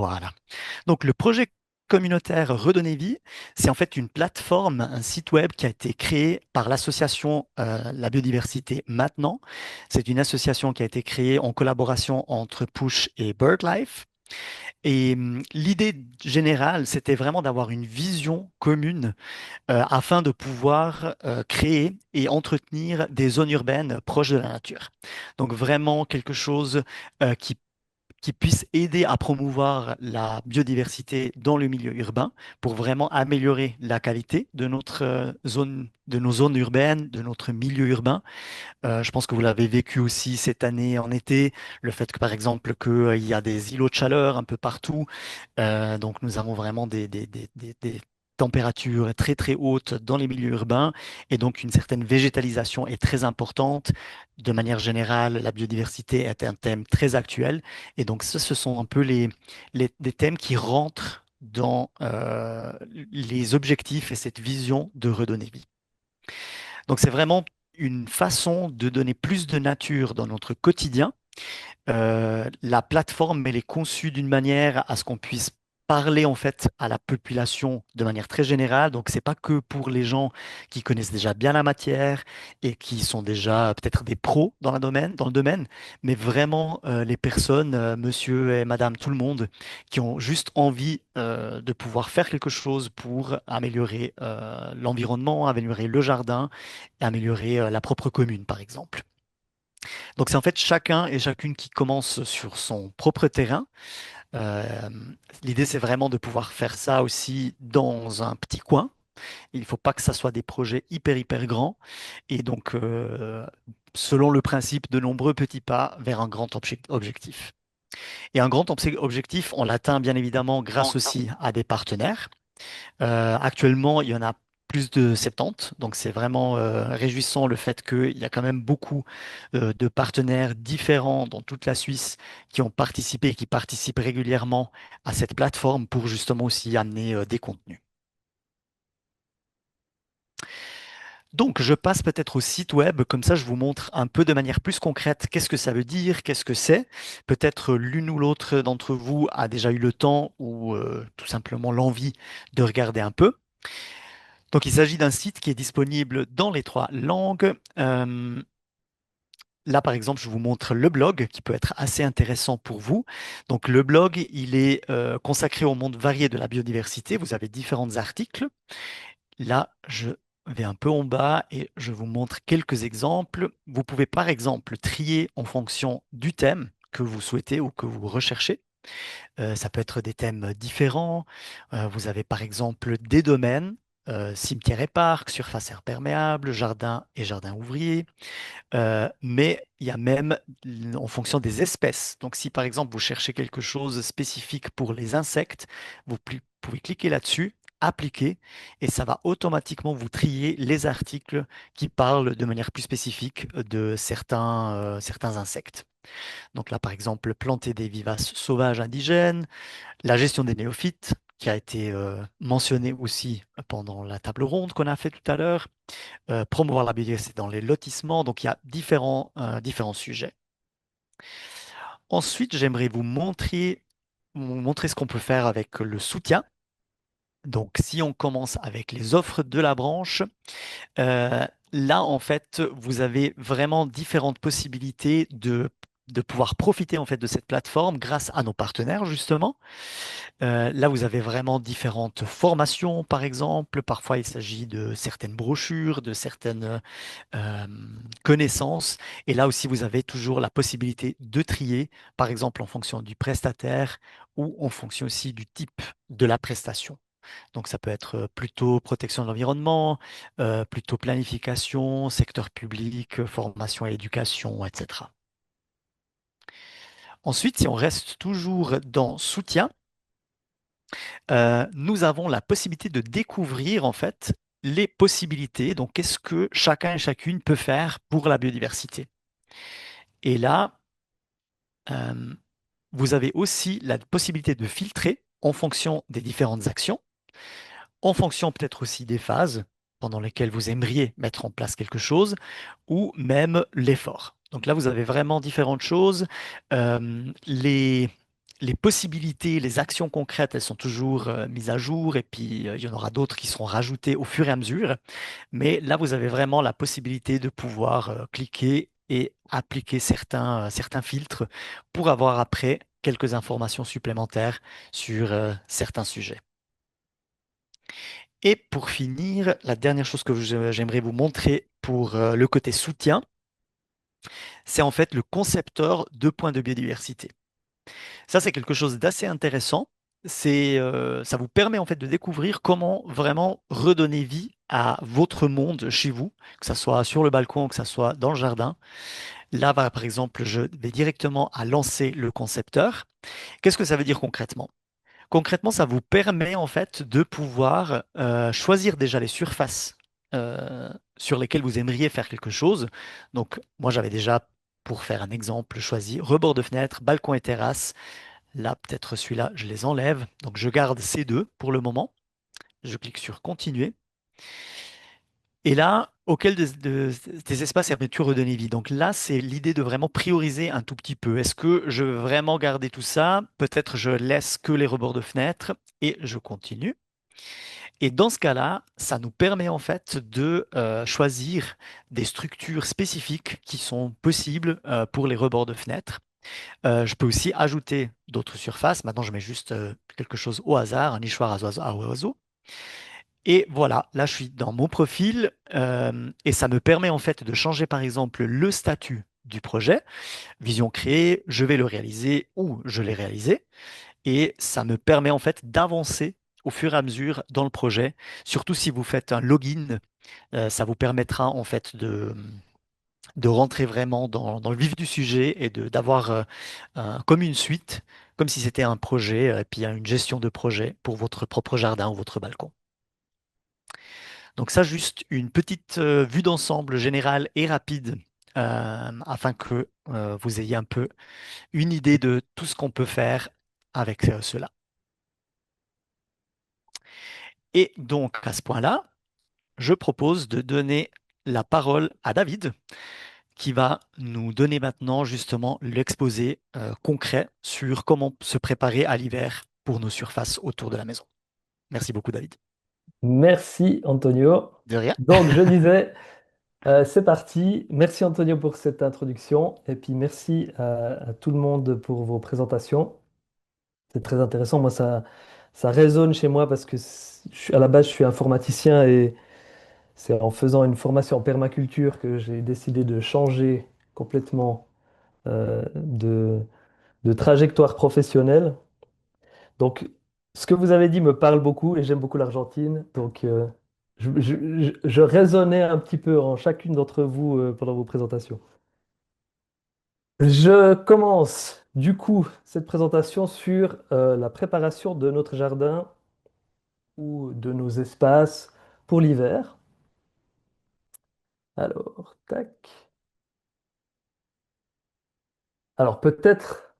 Voilà. Donc, le projet communautaire Redonner Vie, c'est en fait une plateforme, un site web qui a été créé par l'association La Biodiversité Maintenant. C'est une association qui a été créée en collaboration entre Push et BirdLife. Et l'idée générale, c'était vraiment d'avoir une vision commune afin de pouvoir créer et entretenir des zones urbaines proches de la nature. Donc vraiment quelque chose qui puisse aider à promouvoir la biodiversité dans le milieu urbain pour vraiment améliorer la qualité de notre zone, de nos zones urbaines, de notre milieu urbain. Je pense que vous l'avez vécu aussi cette année en été, le fait que par exemple qu'il y a des îlots de chaleur un peu partout. Donc nous avons vraiment des températures très très hautes dans les milieux urbains et donc une certaine végétalisation est très importante. De manière générale, la biodiversité est un thème très actuel et donc ça, ce sont un peu des thèmes qui rentrent dans les objectifs et cette vision de redonner vie. Donc c'est vraiment une façon de donner plus de nature dans notre quotidien. La plateforme, elle est conçue d'une manière à ce qu'on puisse parler en fait à la population de manière très générale. Donc, c'est pas que pour les gens qui connaissent déjà bien la matière et qui sont déjà peut-être des pros dans le domaine, mais vraiment les personnes, monsieur et madame, tout le monde, qui ont juste envie de pouvoir faire quelque chose pour améliorer l'environnement, améliorer le jardin, et améliorer la propre commune, par exemple. Donc c'est en fait chacun et chacune qui commence sur son propre terrain. Euh, L'idée, c'est vraiment de pouvoir faire ça aussi dans un petit coin. Il ne faut pas que ça soit des projets hyper, hyper grands. Et donc, selon le principe de nombreux petits pas vers un grand objectif. Et un grand objectif, on l'atteint bien évidemment grâce aussi à des partenaires. Actuellement, il y en a plus de 70, donc c'est vraiment réjouissant le fait qu'il y a quand même beaucoup de partenaires différents dans toute la Suisse qui ont participé et qui participent régulièrement à cette plateforme pour justement aussi amener des contenus. Donc, je passe peut-être au site web, comme ça je vous montre un peu de manière plus concrète qu'est-ce que ça veut dire, qu'est-ce que c'est. Peut-être l'une ou l'autre d'entre vous a déjà eu le temps ou tout simplement l'envie de regarder un peu. Donc, il s'agit d'un site qui est disponible dans les trois langues. Là, par exemple, je vous montre le blog qui peut être assez intéressant pour vous. Donc, le blog, il est consacré au monde varié de la biodiversité. Vous avez différents articles. Là, je vais un peu en bas et je vous montre quelques exemples. Vous pouvez, par exemple, trier en fonction du thème que vous souhaitez ou que vous recherchez. Ça peut être des thèmes différents. Vous avez par exemple des domaines, cimetières et parcs, surface imperméable, jardin et jardin ouvrier. Mais il y a même en fonction des espèces. Donc si par exemple vous cherchez quelque chose spécifique pour les insectes, vous pouvez cliquer là-dessus, appliquer, et ça va automatiquement vous trier les articles qui parlent de manière plus spécifique de certains insectes. Donc là, par exemple, planter des vivaces sauvages indigènes, la gestion des néophytes, qui a été mentionnée aussi pendant la table ronde qu'on a fait tout à l'heure, promouvoir la biodiversité dans les lotissements. Donc il y a différents sujets. Ensuite, j'aimerais vous montrer ce qu'on peut faire avec le soutien. Donc si on commence avec les offres de la branche, là, en fait, vous avez vraiment différentes possibilités de pouvoir profiter en fait de cette plateforme grâce à nos partenaires justement. Là, vous avez vraiment différentes formations, par exemple. Parfois, il s'agit de certaines brochures, de certaines euh, connaissances. Et là aussi, vous avez toujours la possibilité de trier, par exemple en fonction du prestataire ou en fonction aussi du type de la prestation. Donc, ça peut être plutôt protection de l'environnement, plutôt planification, secteur public, formation et éducation, etc. Ensuite, si on reste toujours dans soutien, nous avons la possibilité de découvrir en fait les possibilités. Donc, qu'est-ce que chacun et chacune peut faire pour la biodiversité? Et là, euh, vous avez aussi la possibilité de filtrer en fonction des différentes actions, en fonction peut-être aussi des phases pendant lesquelles vous aimeriez mettre en place quelque chose, ou même l'effort. Donc là, vous avez vraiment différentes choses. Les les possibilités, les actions concrètes, elles sont toujours mises à jour et puis il y en aura d'autres qui seront rajoutées au fur et à mesure. Mais là, vous avez vraiment la possibilité de pouvoir cliquer et appliquer certains filtres pour avoir après quelques informations supplémentaires sur certains sujets. Et pour finir, la dernière chose que j'aimerais vous montrer pour le côté soutien, c'est en fait le concepteur de points de biodiversité. Ça, c'est quelque chose d'assez intéressant. Ça vous permet en fait de découvrir comment vraiment redonner vie à votre monde chez vous, que ça soit sur le balcon, que ça soit dans le jardin. Là, par exemple, je vais directement à lancer le concepteur. Qu'est-ce que ça veut dire concrètement? Concrètement, ça vous permet en fait de pouvoir choisir déjà les surfaces sur lesquelles vous aimeriez faire quelque chose. Donc, moi, j'avais déjà, pour faire un exemple, choisi rebord de fenêtre, balcon et terrasse. Là, peut-être celui-là, je les enlève. Donc, je garde ces deux pour le moment. Je clique sur continuer. Et là, auquel des espaces aimerais-tu redonner vie? Donc là, c'est l'idée de vraiment prioriser un tout petit peu. Est-ce que je veux vraiment garder tout ça? Peut-être je laisse que les rebords de fenêtre et je continue. Et dans ce cas-là, ça nous permet en fait de choisir des structures spécifiques qui sont possibles pour les rebords de fenêtre. Je peux aussi ajouter d'autres surfaces. Maintenant, je mets juste quelque chose au hasard, un nichoir à oiseaux. Et voilà, là, je suis dans mon profil et ça me permet en fait de changer par exemple le statut du projet. Vision créée, je vais le réaliser ou je l'ai réalisé. Et ça me permet en fait d'avancer au fur et à mesure dans le projet. Surtout si vous faites un login, ça vous permettra en fait de rentrer vraiment dans le vif du sujet et d'avoir comme une suite, comme si c'était un projet, et puis une gestion de projet pour votre propre jardin ou votre balcon. Donc ça, juste une petite vue d'ensemble générale et rapide afin que vous ayez un peu une idée de tout ce qu'on peut faire avec cela. Et donc à ce point-là, je propose de donner la parole à David, qui va nous donner maintenant justement l'exposé concret sur comment se préparer à l'hiver pour nos surfaces autour de la maison. Merci beaucoup, David. Merci Antonio. De rien. Donc je disais, c'est parti. Merci Antonio pour cette introduction et puis merci à tout le monde pour vos présentations. C'est très intéressant. Moi, ça résonne chez moi parce que à la base, je suis informaticien et c'est en faisant une formation en permaculture que j'ai décidé de changer complètement de trajectoire professionnelle. Donc, ce que vous avez dit me parle beaucoup et j'aime beaucoup l'Argentine. Donc, je raisonnais un petit peu en chacune d'entre vous pendant vos présentations. Je commence du coup cette présentation sur la préparation de notre jardin ou de nos espaces pour l'hiver. Alors, tac. Alors, peut-être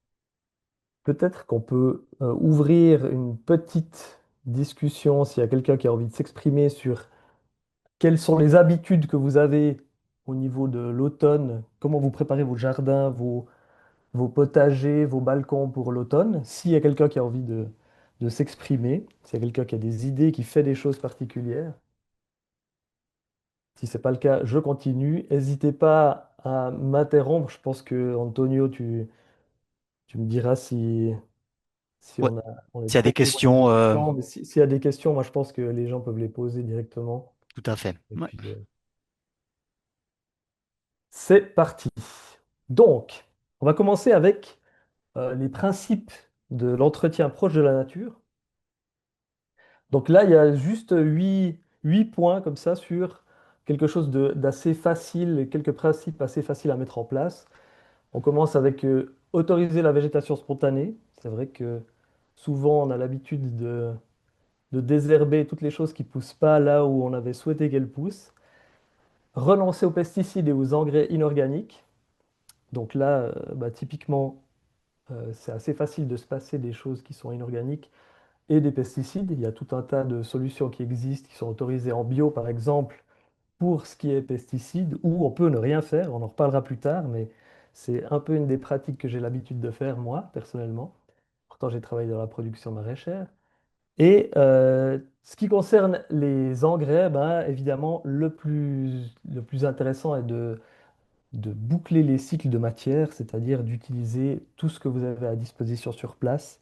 qu'on peut ouvrir une petite discussion s'il y a quelqu'un qui a envie de s'exprimer sur quelles sont les habitudes que vous avez au niveau de l'automne, comment vous préparez vos jardins, vos potagers, vos balcons pour l'automne. S'il y a quelqu'un qui a envie de s'exprimer, s'il y a quelqu'un qui a des idées, qui fait des choses particulières. Si ce n'est pas le cas, je continue. N'hésitez pas à m'interrompre. Je pense que Antonio, tu me diras si Ouais. on est S'il y a des trop loin de questions, discussion. Mais s'il y a des questions, moi je pense que les gens peuvent les poser directement. tout à fait. Et Ouais. puis, c'est parti. Donc, on va commencer avec les principes de l'entretien proche de la nature. Donc là, il y a juste huit points comme ça sur quelque chose d'assez facile, quelques principes assez faciles à mettre en place. On commence avec autoriser la végétation spontanée. C'est vrai que souvent on a l'habitude de désherber toutes les choses qui ne poussent pas là où on avait souhaité qu'elles poussent. Renoncer aux pesticides et aux engrais inorganiques. Donc là, bah, typiquement, c'est assez facile de se passer des choses qui sont inorganiques et des pesticides. Il y a tout un tas de solutions qui existent, qui sont autorisées en bio, par exemple, pour ce qui est pesticides, ou on peut ne rien faire, on en reparlera plus tard, mais c'est un peu une des pratiques que j'ai l'habitude de faire, moi, personnellement. Pourtant, j'ai travaillé dans la production maraîchère. Et ce qui concerne les engrais, ben, évidemment, le plus intéressant est de boucler les cycles de matière, c'est-à-dire d'utiliser tout ce que vous avez à disposition sur place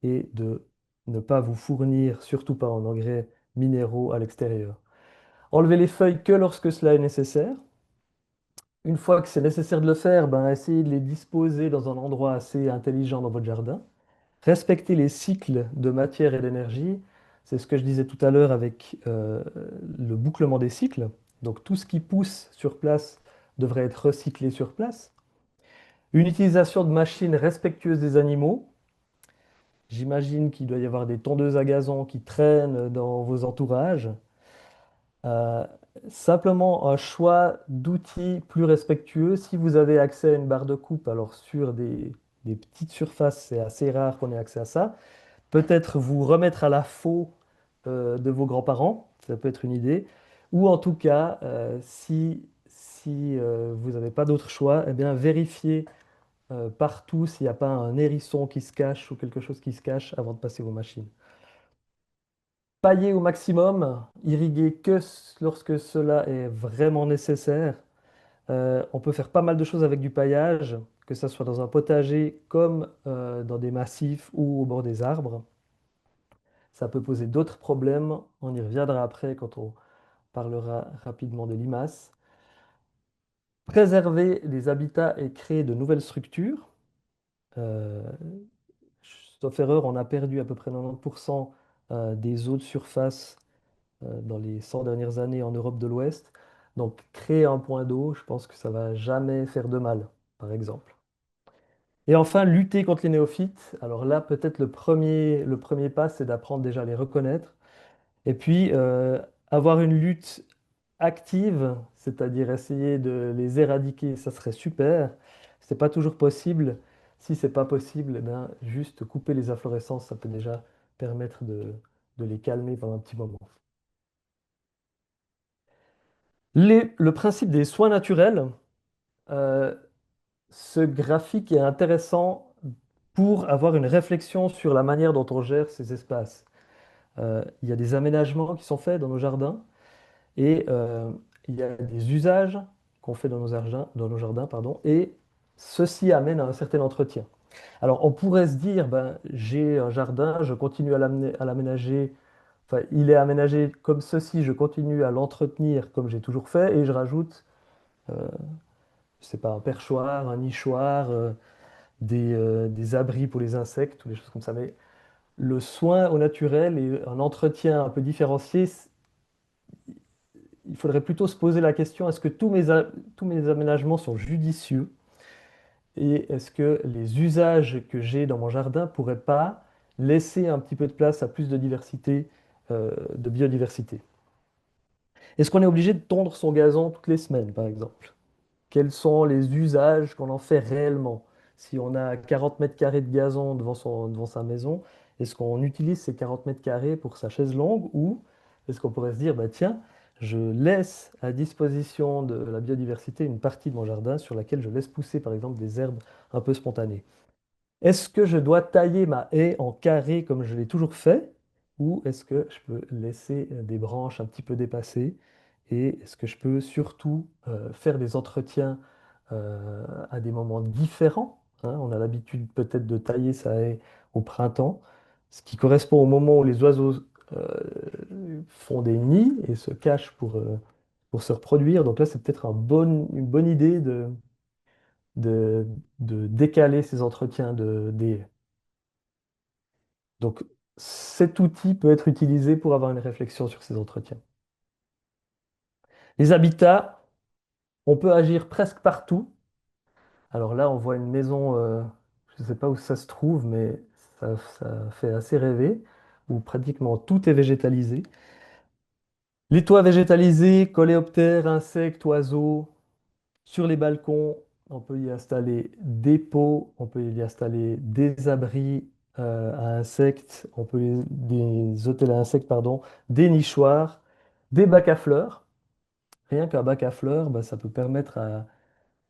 et de ne pas vous fournir, surtout pas en engrais minéraux à l'extérieur. Enlevez les feuilles que lorsque cela est nécessaire. Une fois que c'est nécessaire de le faire, ben, essayez de les disposer dans un endroit assez intelligent dans votre jardin. Respecter les cycles de matière et d'énergie, c'est ce que je disais tout à l'heure avec le bouclement des cycles. Donc tout ce qui pousse sur place devrait être recyclé sur place. Une utilisation de machines respectueuses des animaux. J'imagine qu'il doit y avoir des tondeuses à gazon qui traînent dans vos entourages. Euh, Simplement un choix d'outils plus respectueux. Si vous avez accès à une barre de coupe, alors sur des petites surfaces, c'est assez rare qu'on ait accès à ça. Peut-être vous remettre à la faux de vos grands-parents, ça peut être une idée. Ou en tout cas, si vous n'avez pas d'autre choix, eh bien vérifiez partout s'il n'y a pas un hérisson qui se cache ou quelque chose qui se cache avant de passer vos machines. Pailler au maximum, irriguer lorsque cela est vraiment nécessaire. On peut faire pas mal de choses avec du paillage, que ce soit dans un potager comme dans des massifs ou au bord des arbres. Ça peut poser d'autres problèmes. On y reviendra après quand on parlera rapidement des limaces. Préserver les habitats et créer de nouvelles structures. Euh, Sauf erreur, on a perdu à peu près 90% des eaux de surface dans les 100 dernières années en Europe de l'Ouest. Donc, créer un point d'eau, je pense que ça va jamais faire de mal, par exemple. Et enfin, lutter contre les néophytes. Alors là, peut-être le premier pas, c'est d'apprendre déjà à les reconnaître. Et puis, avoir une lutte active, c'est-à-dire essayer de les éradiquer, ça serait super. C'est pas toujours possible. Si c'est pas possible, eh ben, juste couper les inflorescences, ça peut déjà permettre de les calmer pendant un petit moment. Le principe des soins naturels, euh, ce graphique est intéressant pour avoir une réflexion sur la manière dont on gère ces espaces. Il y a des aménagements qui sont faits dans nos jardins et il y a des usages qu'on fait dans nos jardins, pardon, et ceci amène à un certain entretien. Alors on pourrait se dire, ben, j'ai un jardin, je continue à l'aménager, enfin il est aménagé comme ceci, je continue à l'entretenir comme j'ai toujours fait et je rajoute, euh, je sais pas, un perchoir, un nichoir, des abris pour les insectes ou des choses comme ça. Mais le soin au naturel et un entretien un peu différencié, il faudrait plutôt se poser la question, est-ce que tous mes aménagements sont judicieux et est-ce que les usages que j'ai dans mon jardin pourraient pas laisser un petit peu de place à plus de diversité, de biodiversité? Est-ce qu'on est obligé de tondre son gazon toutes les semaines, par exemple? Quels sont les usages qu'on en fait réellement? Si on a 40 mètres carrés de gazon devant sa maison, est-ce qu'on utilise ces 40 mètres carrés pour sa chaise longue ou est-ce qu'on pourrait se dire, bah tiens, je laisse à disposition de la biodiversité une partie de mon jardin sur laquelle je laisse pousser par exemple des herbes un peu spontanées? Est-ce que je dois tailler ma haie en carré comme je l'ai toujours fait ou est-ce que je peux laisser des branches un petit peu dépassées et est-ce que je peux surtout faire des entretiens à des moments différents, hein? On a l'habitude peut-être de tailler sa haie au printemps, ce qui correspond au moment où les oiseaux font des nids et se cachent pour se reproduire. Donc là, c'est peut-être une bonne idée de, de décaler ces entretiens des haies. Donc cet outil peut être utilisé pour avoir une réflexion sur ces entretiens. Les habitats, on peut agir presque partout. Alors là, on voit une maison, je ne sais pas où ça se trouve, mais ça fait assez rêver, où pratiquement tout est végétalisé. Les toits végétalisés, coléoptères, insectes, oiseaux. Sur les balcons, on peut y installer des pots, on peut y installer des abris à insectes, des hôtels à insectes, pardon, des nichoirs, des bacs à fleurs. Rien qu'un bac à fleurs, bah, ça peut permettre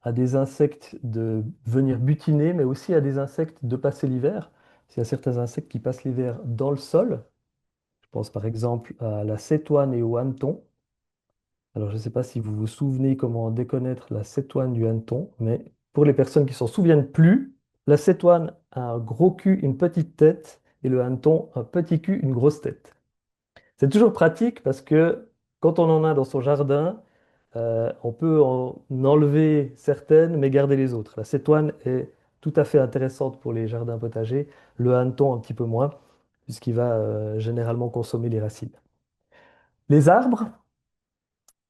à des insectes de venir butiner, mais aussi à des insectes de passer l'hiver. Il y a certains insectes qui passent l'hiver dans le sol. Je pense par exemple à la cétoine et au hanneton. Alors, je ne sais pas si vous vous souvenez comment déconnaître la cétoine du hanneton, mais pour les personnes qui s'en souviennent plus, la cétoine a un gros cul, une petite tête, et le hanneton, un petit cul, une grosse tête. C'est toujours pratique parce que quand on en a dans son jardin, on peut en enlever certaines, mais garder les autres. La cétoine est tout à fait intéressante pour les jardins potagers, le hanneton un petit peu moins, puisqu'il va généralement consommer les racines. Les arbres,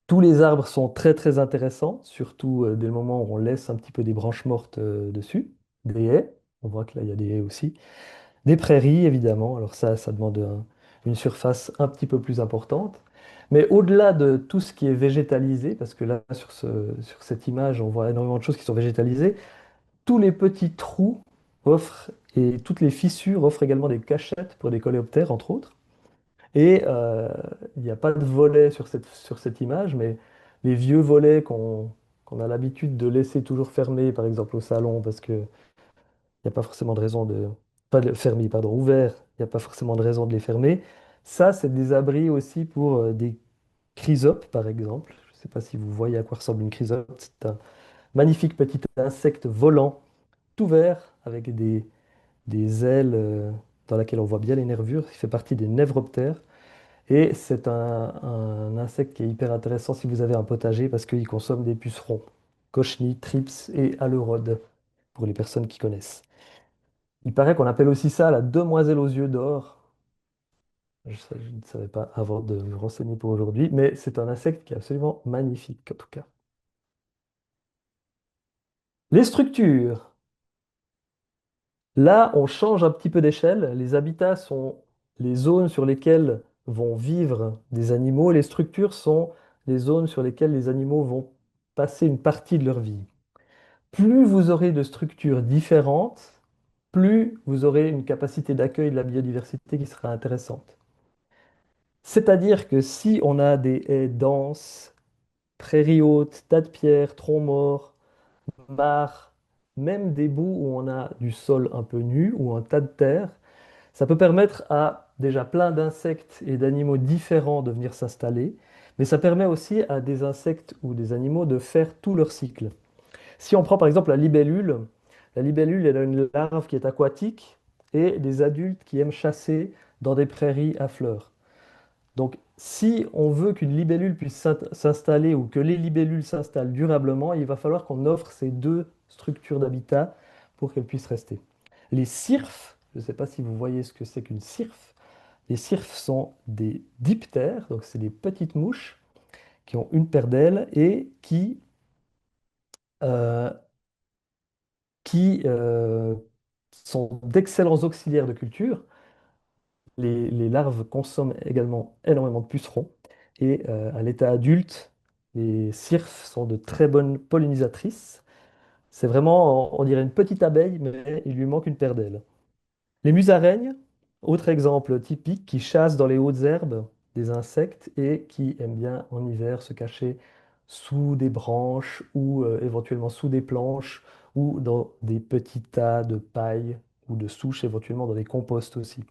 tous les arbres sont très très intéressants, surtout dès le moment où on laisse un petit peu des branches mortes dessus. Des haies, on voit que là il y a des haies aussi. Des prairies, évidemment. Alors ça demande une surface un petit peu plus importante. Mais au-delà de tout ce qui est végétalisé, parce que là, sur cette image, on voit énormément de choses qui sont végétalisées, tous les petits trous offrent, et toutes les fissures offrent également des cachettes pour des coléoptères, entre autres. Et il n'y a pas de volet sur cette image, mais les vieux volets qu'on a l'habitude de laisser toujours fermés, par exemple au salon, parce que il n'y a pas forcément de raison de... Pas de fermer, pardon, ouvert. Il n'y a pas forcément de raison de les fermer. Ça, c'est des abris aussi pour des chrysopes, par exemple. Je ne sais pas si vous voyez à quoi ressemble une chrysope. C'est un magnifique petit insecte volant, tout vert, avec des ailes dans lesquelles on voit bien les nervures. Il fait partie des névroptères. Et c'est un insecte qui est hyper intéressant si vous avez un potager parce qu'il consomme des pucerons, cochenilles, thrips et aleurodes, pour les personnes qui connaissent. Il paraît qu'on appelle aussi ça la demoiselle aux yeux d'or. Je ne savais pas avant de me renseigner pour aujourd'hui, mais c'est un insecte qui est absolument magnifique en tout cas. Les structures. Là, on change un petit peu d'échelle. Les habitats sont les zones sur lesquelles vont vivre des animaux. Les structures sont les zones sur lesquelles les animaux vont passer une partie de leur vie. Plus vous aurez de structures différentes, plus vous aurez une capacité d'accueil de la biodiversité qui sera intéressante. C'est-à-dire que si on a des haies denses, prairies hautes, tas de pierres, troncs morts, mares, même des bouts où on a du sol un peu nu ou un tas de terre, ça peut permettre à déjà plein d'insectes et d'animaux différents de venir s'installer, mais ça permet aussi à des insectes ou des animaux de faire tout leur cycle. Si on prend par exemple la libellule, elle a une larve qui est aquatique et des adultes qui aiment chasser dans des prairies à fleurs. Donc, si on veut qu'une libellule puisse s'installer ou que les libellules s'installent durablement, il va falloir qu'on offre ces deux structures d'habitat pour qu'elles puissent rester. Les cirfes, je ne sais pas si vous voyez ce que c'est qu'une cirfe. Les cirfes sont des diptères, donc c'est des petites mouches qui ont une paire d'ailes et euh, qui sont d'excellents auxiliaires de culture. Les larves consomment également énormément de pucerons. Et à l'état adulte, les cirfes sont de très bonnes pollinisatrices. C'est vraiment, on dirait une petite abeille, mais il lui manque une paire d'ailes. Les musaraignes, autre exemple typique, qui chassent dans les hautes herbes des insectes et qui aiment bien en hiver se cacher sous des branches ou éventuellement sous des planches ou dans des petits tas de paille ou de souches, éventuellement dans des composts aussi.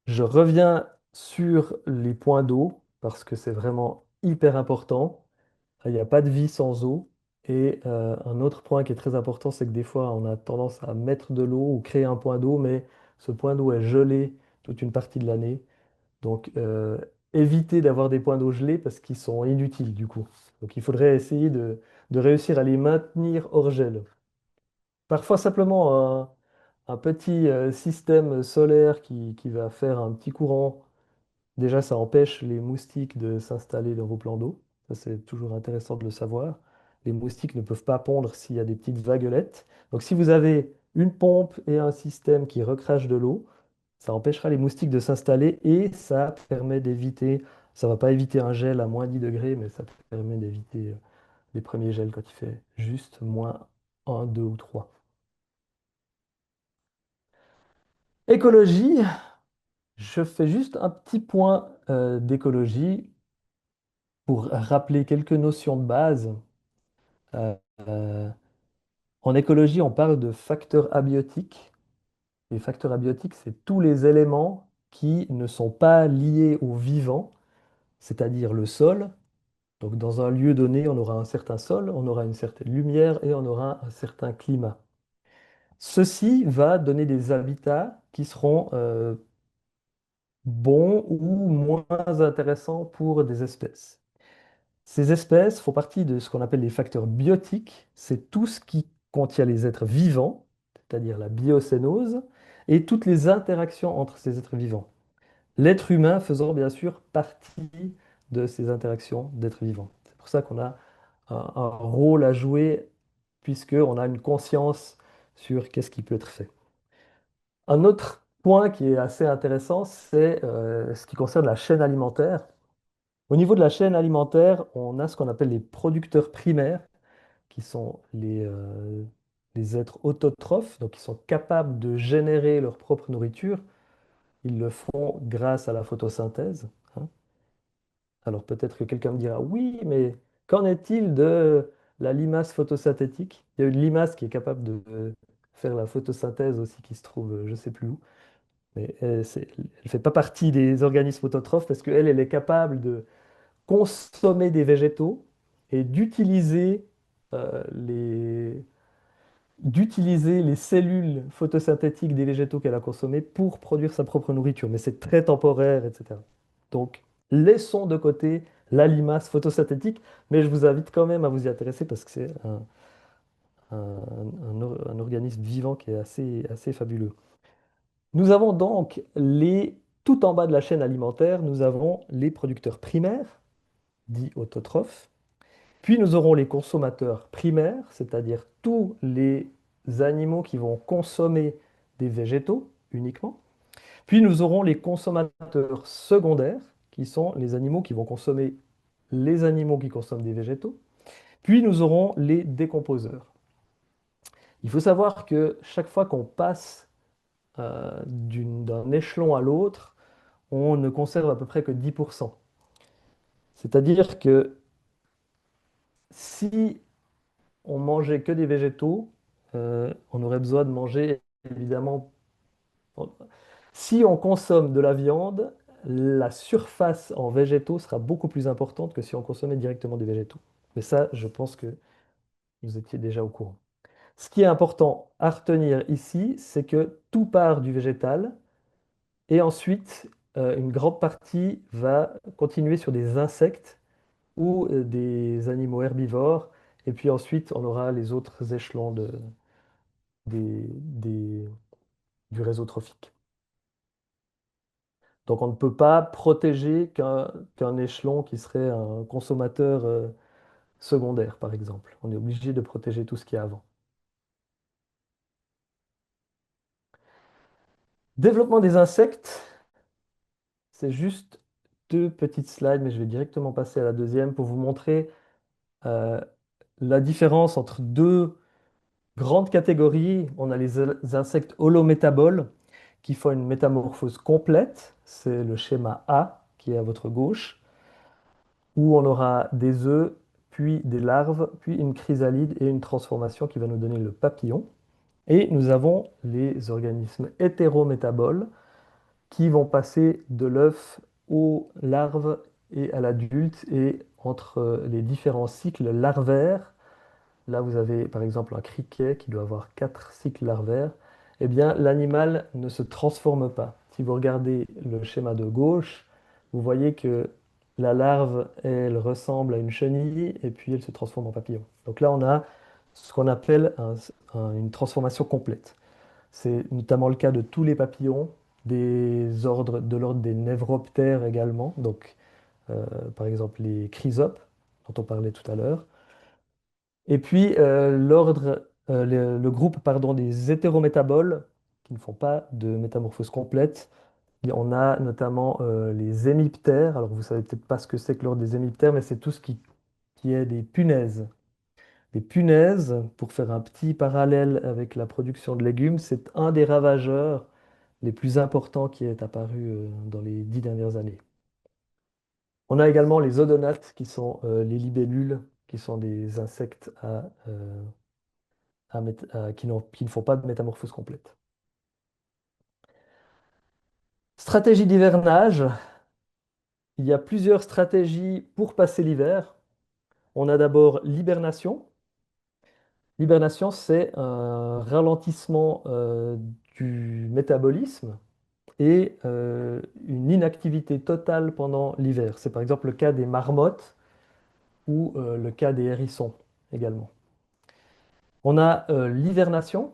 Je reviens sur les points d'eau parce que c'est vraiment hyper important. Il n'y a pas de vie sans eau. Et un autre point qui est très important, c'est que des fois, on a tendance à mettre de l'eau ou créer un point d'eau, mais ce point d'eau est gelé toute une partie de l'année. Donc, évitez d'avoir des points d'eau gelés parce qu'ils sont inutiles du coup. Donc, il faudrait essayer de réussir à les maintenir hors gel. Parfois, simplement un petit système solaire qui va faire un petit courant. Déjà, ça empêche les moustiques de s'installer dans vos plans d'eau. Ça, c'est toujours intéressant de le savoir. Les moustiques ne peuvent pas pondre s'il y a des petites vaguelettes. Donc, si vous avez une pompe et un système qui recrache de l'eau, ça empêchera les moustiques de s'installer et ça permet d'éviter, ça ne va pas éviter un gel à moins 10 degrés, mais ça permet d'éviter les premiers gels quand il fait juste moins 1, 2 ou 3. Écologie, je fais juste un petit point d'écologie pour rappeler quelques notions de base. Euh, euh, en écologie, on parle de facteurs abiotiques. Les facteurs abiotiques, c'est tous les éléments qui ne sont pas liés au vivant, c'est-à-dire le sol. Donc dans un lieu donné, on aura un certain sol, on aura une certaine lumière et on aura un certain climat. Ceci va donner des habitats qui seront bons ou moins intéressants pour des espèces. Ces espèces font partie de ce qu'on appelle les facteurs biotiques. C'est tout ce qui contient les êtres vivants, c'est-à-dire la biocénose, et toutes les interactions entre ces êtres vivants. L'être humain faisant bien sûr partie de ces interactions d'êtres vivants. C'est pour ça qu'on a un rôle à jouer, puisqu'on a une conscience sur qu'est-ce qui peut être fait. Un autre point qui est assez intéressant, c'est ce qui concerne la chaîne alimentaire. Au niveau de la chaîne alimentaire, on a ce qu'on appelle les producteurs primaires, qui sont les êtres autotrophes, donc qui sont capables de générer leur propre nourriture. Ils le font grâce à la photosynthèse, hein. Alors peut-être que quelqu'un me dira, oui, mais qu'en est-il de la limace photosynthétique? Il y a une limace qui est capable de faire la photosynthèse aussi, qui se trouve je ne sais plus où. Mais elle ne fait pas partie des organismes autotrophes parce qu'elle, elle est capable de consommer des végétaux et d'utiliser les cellules photosynthétiques des végétaux qu'elle a consommés pour produire sa propre nourriture. Mais c'est très temporaire, etc. Donc, laissons de côté la limace photosynthétique, mais je vous invite quand même à vous y intéresser parce que c'est un organisme vivant qui est assez fabuleux. Nous avons donc tout en bas de la chaîne alimentaire, nous avons les producteurs primaires, dits autotrophes. Puis nous aurons les consommateurs primaires, c'est-à-dire tous les animaux qui vont consommer des végétaux uniquement. Puis nous aurons les consommateurs secondaires, qui sont les animaux qui vont consommer les animaux qui consomment des végétaux. Puis nous aurons les décomposeurs. Il faut savoir que chaque fois qu'on passe d'un échelon à l'autre, on ne conserve à peu près que 10%. C'est-à-dire que si on mangeait que des végétaux, on aurait besoin de manger évidemment. Si on consomme de la viande, la surface en végétaux sera beaucoup plus importante que si on consommait directement des végétaux. Mais ça, je pense que vous étiez déjà au courant. Ce qui est important à retenir ici, c'est que tout part du végétal et ensuite une grande partie va continuer sur des insectes ou des animaux herbivores. Et puis ensuite, on aura les autres échelons des- des- du réseau trophique. Donc on ne peut pas protéger qu'un échelon qui serait un consommateur secondaire, par exemple. On est obligé de protéger tout ce qui est avant. Développement des insectes, c'est juste deux petites slides, mais je vais directement passer à la deuxième pour vous montrer euh, la différence entre deux grandes catégories. On a les insectes holométaboles qui font une métamorphose complète. C'est le schéma A qui est à votre gauche, où on aura des œufs, puis des larves, puis une chrysalide et une transformation qui va nous donner le papillon. Et nous avons les organismes hétérométaboles qui vont passer de l'œuf aux larves et à l'adulte. Et entre les différents cycles larvaires, là vous avez par exemple un criquet qui doit avoir 4 cycles larvaires, eh bien l'animal ne se transforme pas. Si vous regardez le schéma de gauche, vous voyez que la larve, elle ressemble à une chenille et puis elle se transforme en papillon. Donc là, on a ce qu'on appelle une transformation complète. C'est notamment le cas de tous les papillons, de l'ordre des névroptères également, donc par exemple les chrysopes dont on parlait tout à l'heure. Et puis le groupe pardon, des hétérométaboles qui ne font pas de métamorphose complète. Et on a notamment les hémiptères. Alors vous savez peut-être pas ce que c'est que l'ordre des hémiptères, mais c'est tout ce qui est des punaises. Les punaises, pour faire un petit parallèle avec la production de légumes, c'est un des ravageurs les plus importants qui est apparu dans les 10 dernières années. On a également les odonates, qui sont les libellules, qui sont des insectes qui ne font pas de métamorphose complète. Stratégie d'hivernage, il y a plusieurs stratégies pour passer l'hiver. On a d'abord l'hibernation. L'hibernation, c'est un ralentissement du métabolisme et une inactivité totale pendant l'hiver. C'est par exemple le cas des marmottes ou le cas des hérissons également. On a l'hivernation.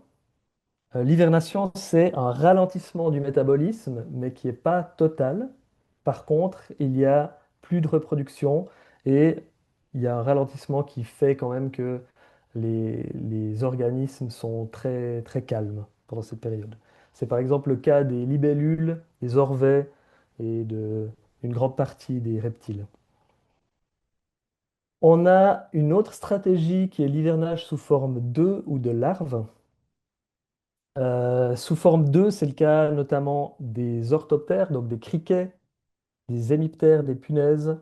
L'hivernation, c'est un ralentissement du métabolisme, mais qui n'est pas total. Par contre, il y a plus de reproduction et il y a un ralentissement qui fait quand même que les organismes sont très, très calmes pendant cette période. C'est par exemple le cas des libellules, des orvets et une grande partie des reptiles. On a une autre stratégie qui est l'hivernage sous forme d'œufs ou de larves. Sous forme d'œufs, c'est le cas notamment des orthoptères, donc des criquets, des hémiptères, des punaises.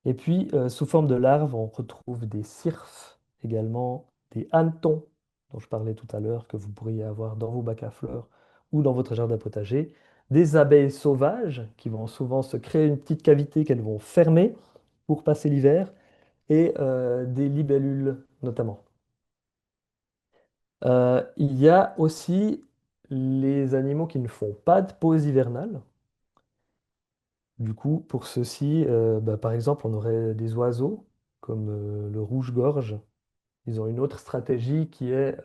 Et puis, sous forme de larves, on retrouve des cirfes également, des hannetons, dont je parlais tout à l'heure, que vous pourriez avoir dans vos bacs à fleurs ou dans votre jardin potager, des abeilles sauvages qui vont souvent se créer une petite cavité qu'elles vont fermer pour passer l'hiver, et des libellules notamment. Il y a aussi les animaux qui ne font pas de pause hivernale. Du coup, pour ceux-ci, bah, par exemple, on aurait des oiseaux comme le rouge-gorge. Ils ont une autre stratégie qui est,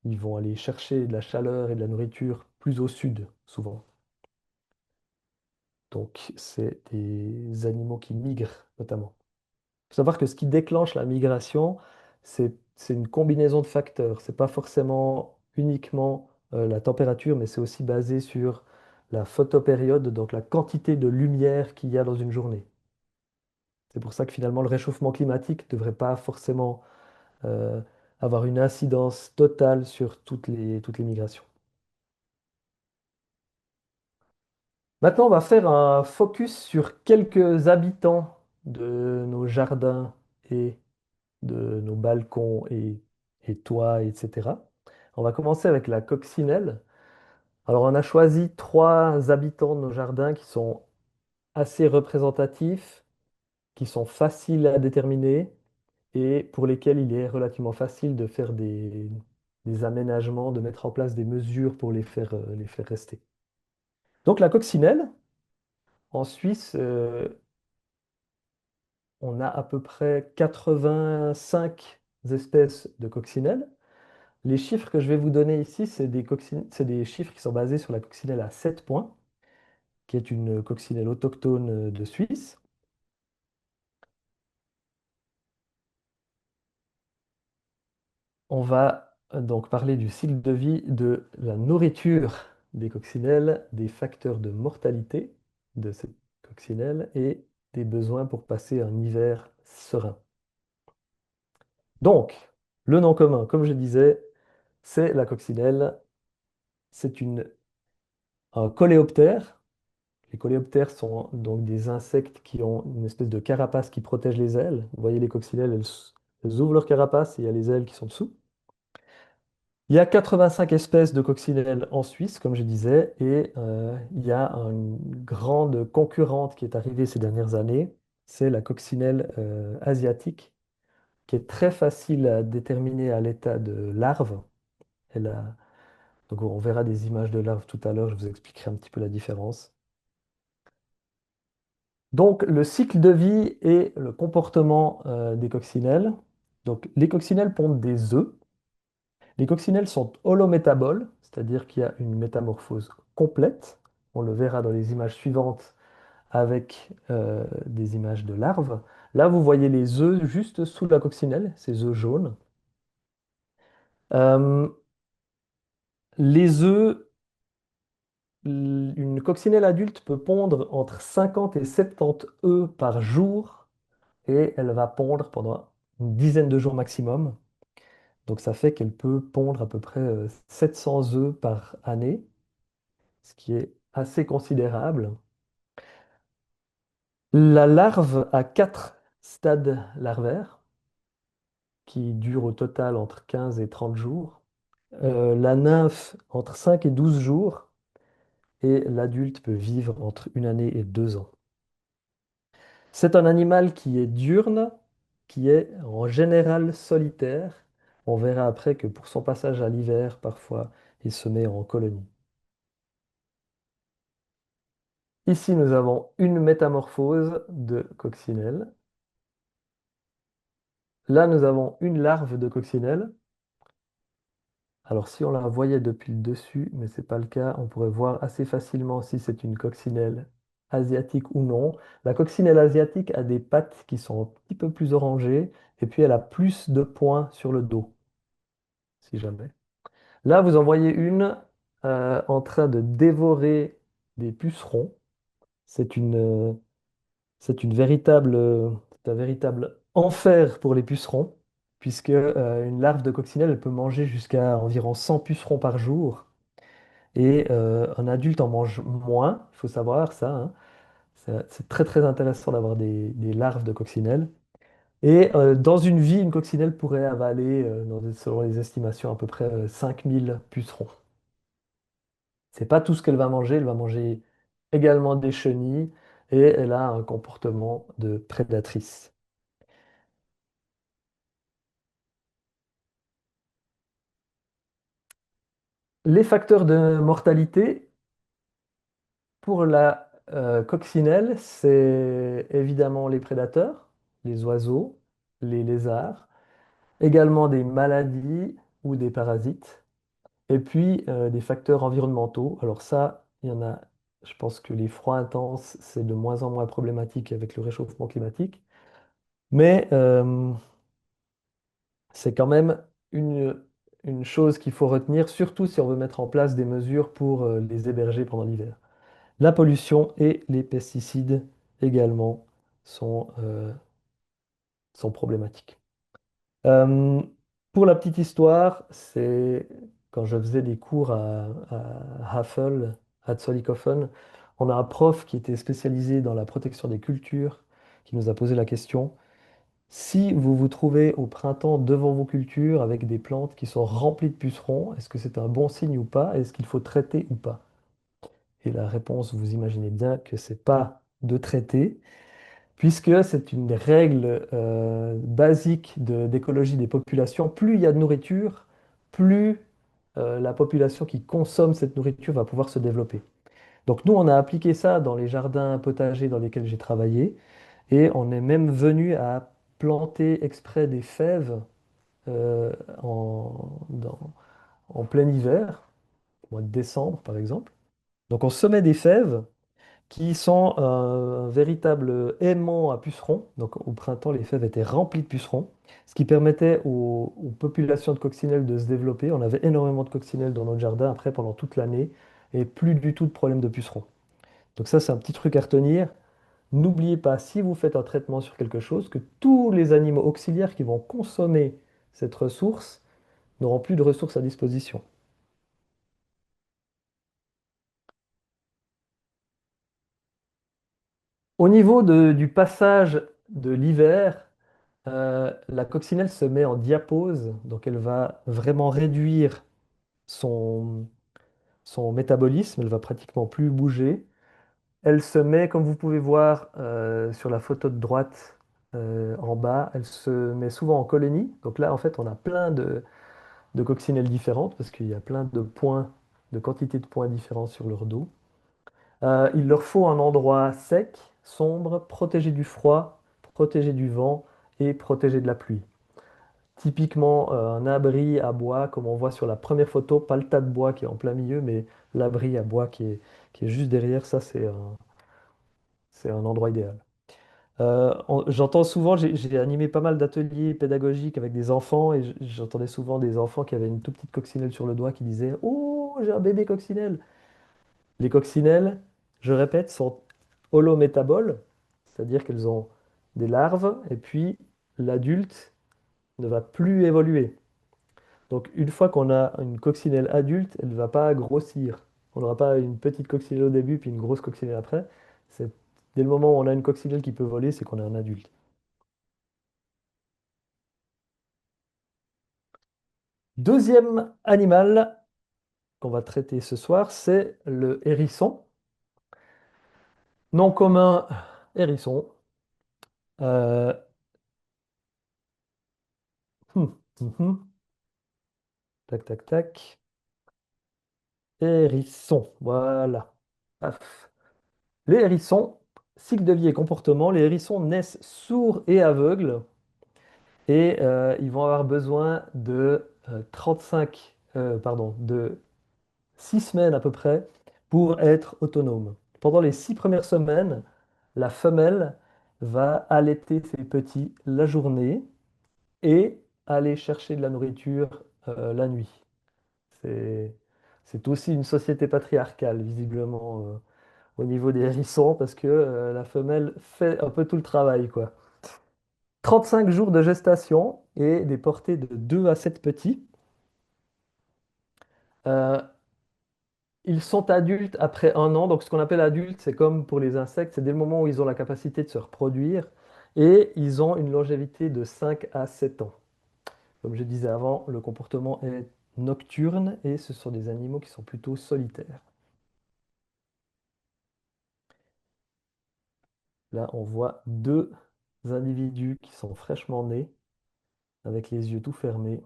ils vont aller chercher de la chaleur et de la nourriture plus au sud, souvent. Donc, c'est des animaux qui migrent, notamment. Il faut savoir que ce qui déclenche la migration, c'est une combinaison de facteurs. C'est pas forcément uniquement la température, mais c'est aussi basé sur la photopériode, donc la quantité de lumière qu'il y a dans une journée. C'est pour ça que finalement le réchauffement climatique ne devrait pas forcément euh, avoir une incidence totale sur toutes les migrations. Maintenant, on va faire un focus sur quelques habitants de nos jardins et de nos balcons et toits, etc. On va commencer avec la coccinelle. Alors, on a choisi trois habitants de nos jardins qui sont assez représentatifs, qui sont faciles à déterminer et pour lesquels il est relativement facile de faire des aménagements, de mettre en place des mesures pour les faire rester. Donc, la coccinelle, en Suisse, on a à peu près 85 espèces de coccinelles. Les chiffres que je vais vous donner ici, c'est des chiffres qui sont basés sur la coccinelle à 7 points, qui est une coccinelle autochtone de Suisse. On va donc parler du cycle de vie de la nourriture des coccinelles, des facteurs de mortalité de ces coccinelles et des besoins pour passer un hiver serein. Donc, le nom commun, comme je disais, c'est la coccinelle. C'est un coléoptère. Les coléoptères sont donc des insectes qui ont une espèce de carapace qui protège les ailes. Vous voyez les coccinelles, elles ouvrent leur carapace et il y a les ailes qui sont dessous. Il y a 85 espèces de coccinelles en Suisse, comme je disais, et il y a une grande concurrente qui est arrivée ces dernières années, c'est la coccinelle asiatique, qui est très facile à déterminer à l'état de larve. Elle a- Donc on verra des images de larves tout à l'heure, je vous expliquerai un petit peu la différence. Donc, le cycle de vie et le comportement des coccinelles. Donc, les coccinelles pondent des œufs. Les coccinelles sont holométaboles, c'est-à-dire qu'il y a une métamorphose complète. On le verra dans les images suivantes avec des images de larves. Là, vous voyez les œufs juste sous la coccinelle, ces œufs jaunes. Euh, les œufs, une coccinelle adulte peut pondre entre 50 et 70 œufs par jour et elle va pondre pendant une dizaine de jours maximum. Donc ça fait qu'elle peut pondre à peu près 700 œufs par année, ce qui est assez considérable. La larve a 4 stades larvaires qui durent au total entre 15 et 30 jours. La nymphe entre 5 et 12 jours. et l'adulte peut vivre entre 1 année et 2 ans. C'est un animal qui est diurne, qui est en général solitaire. On verra après que pour son passage à l'hiver, parfois, il se met en colonie. Ici, nous avons une métamorphose de coccinelle. Là, nous avons une larve de coccinelle. Alors, si on la voyait depuis le dessus, mais ce n'est pas le cas, on pourrait voir assez facilement si c'est une coccinelle asiatique ou non. La coccinelle asiatique a des pattes qui sont un petit peu plus orangées et puis elle a plus de points sur le dos, si jamais. Là, vous en voyez une en train de dévorer des pucerons. C'est une, euh, c'est un véritable enfer pour les pucerons, puisque une larve de coccinelle elle peut manger jusqu'à environ 100 pucerons par jour. Et un adulte en mange moins, il faut savoir ça, hein. C'est très très intéressant d'avoir des larves de coccinelle. Et dans une vie, une coccinelle pourrait avaler, selon les estimations, à peu près 5000 pucerons. C'est pas tout ce qu'elle va manger également des chenilles et elle a un comportement de prédatrice. Les facteurs de mortalité pour la coccinelle, c'est évidemment les prédateurs, les oiseaux, les lézards, également des maladies ou des parasites, et puis des facteurs environnementaux. Alors ça, il y en a, je pense que les froids intenses, c'est de moins en moins problématique avec le réchauffement climatique, mais c'est quand même une, une chose qu'il faut retenir, surtout si on veut mettre en place des mesures pour les héberger pendant l'hiver. La pollution et les pesticides également sont problématiques. Euh, pour la petite histoire, c'est quand je faisais des cours à Havel, à Zollikofen, on a un prof qui était spécialisé dans la protection des cultures qui nous a posé la question, si vous vous trouvez au printemps devant vos cultures avec des plantes qui sont remplies de pucerons, est-ce que c'est un bon signe ou pas? Est-ce qu'il faut traiter ou pas? Et la réponse, vous imaginez bien que c'est pas de traiter, puisque c'est une règle basique d'écologie des populations. Plus il y a de nourriture, plus la population qui consomme cette nourriture va pouvoir se développer. Donc nous, on a appliqué ça dans les jardins potagers dans lesquels j'ai travaillé, et on est même venu à planter exprès des fèves euh, en, dans- en plein hiver, au mois de décembre par exemple. Donc on semait des fèves qui sont un véritable aimant à pucerons. Donc au printemps, les fèves étaient remplies de pucerons, ce qui permettait aux populations de coccinelles de se développer. On avait énormément de coccinelles dans notre jardin après pendant toute l'année et plus du tout de problème de pucerons. Donc ça, c'est un petit truc à retenir. N'oubliez pas, si vous faites un traitement sur quelque chose, que tous les animaux auxiliaires qui vont consommer cette ressource n'auront plus de ressources à disposition. Au niveau du passage de l'hiver, la coccinelle se met en diapause, donc elle va vraiment réduire son, son métabolisme, elle va pratiquement plus bouger. Elle se met, comme vous pouvez voir sur la photo de droite en bas, elle se met souvent en colonie. Donc là, en fait, on a plein de coccinelles différentes parce qu'il y a plein de points, de quantités de points différents sur leur dos. Il leur faut un endroit sec, sombre, protégé du froid, protégé du vent et protégé de la pluie. Typiquement, un abri à bois, comme on voit sur la première photo, pas le tas de bois qui est en plein milieu, mais l'abri à bois qui est juste derrière, ça c'est un endroit idéal. J'entends souvent, j'ai animé pas mal d'ateliers pédagogiques avec des enfants et j'entendais souvent des enfants qui avaient une toute petite coccinelle sur le doigt qui disaient: Oh, j'ai un bébé coccinelle. Les coccinelles, je répète, sont holométaboles, c'est-à-dire qu'elles ont des larves et puis l'adulte ne va plus évoluer. Donc une fois qu'on a une coccinelle adulte, elle ne va pas grossir. On n'aura pas une petite coccinelle au début puis une grosse coccinelle après. C'est dès le moment où on a une coccinelle qui peut voler, c'est qu'on est un adulte. Deuxième animal, qu'on va traiter ce soir, c'est le hérisson. Nom commun, hérisson. Euh, hum, hum. Tac, tac, tac. Hérisson, voilà. Paf. Les hérissons, cycle de vie et comportement. Les hérissons naissent sourds et aveugles et ils vont avoir besoin de 6 semaines à peu près pour être autonomes. Pendant les 6 premières semaines, la femelle va allaiter ses petits la journée et aller chercher de la nourriture la nuit. C'est, c'est aussi une société patriarcale, visiblement, au niveau des hérissons, parce que la femelle fait un peu tout le travail, quoi. 35 jours de gestation et des portées de 2 à 7 petits. Euh, Ils sont adultes après 1 an. Donc, ce qu'on appelle adulte, c'est comme pour les insectes, c'est dès le moment où ils ont la capacité de se reproduire. Et ils ont une longévité de 5 à 7 ans. Comme je disais avant, le comportement est nocturne et ce sont des animaux qui sont plutôt solitaires. Là, on voit 2 individus qui sont fraîchement nés, avec les yeux tout fermés.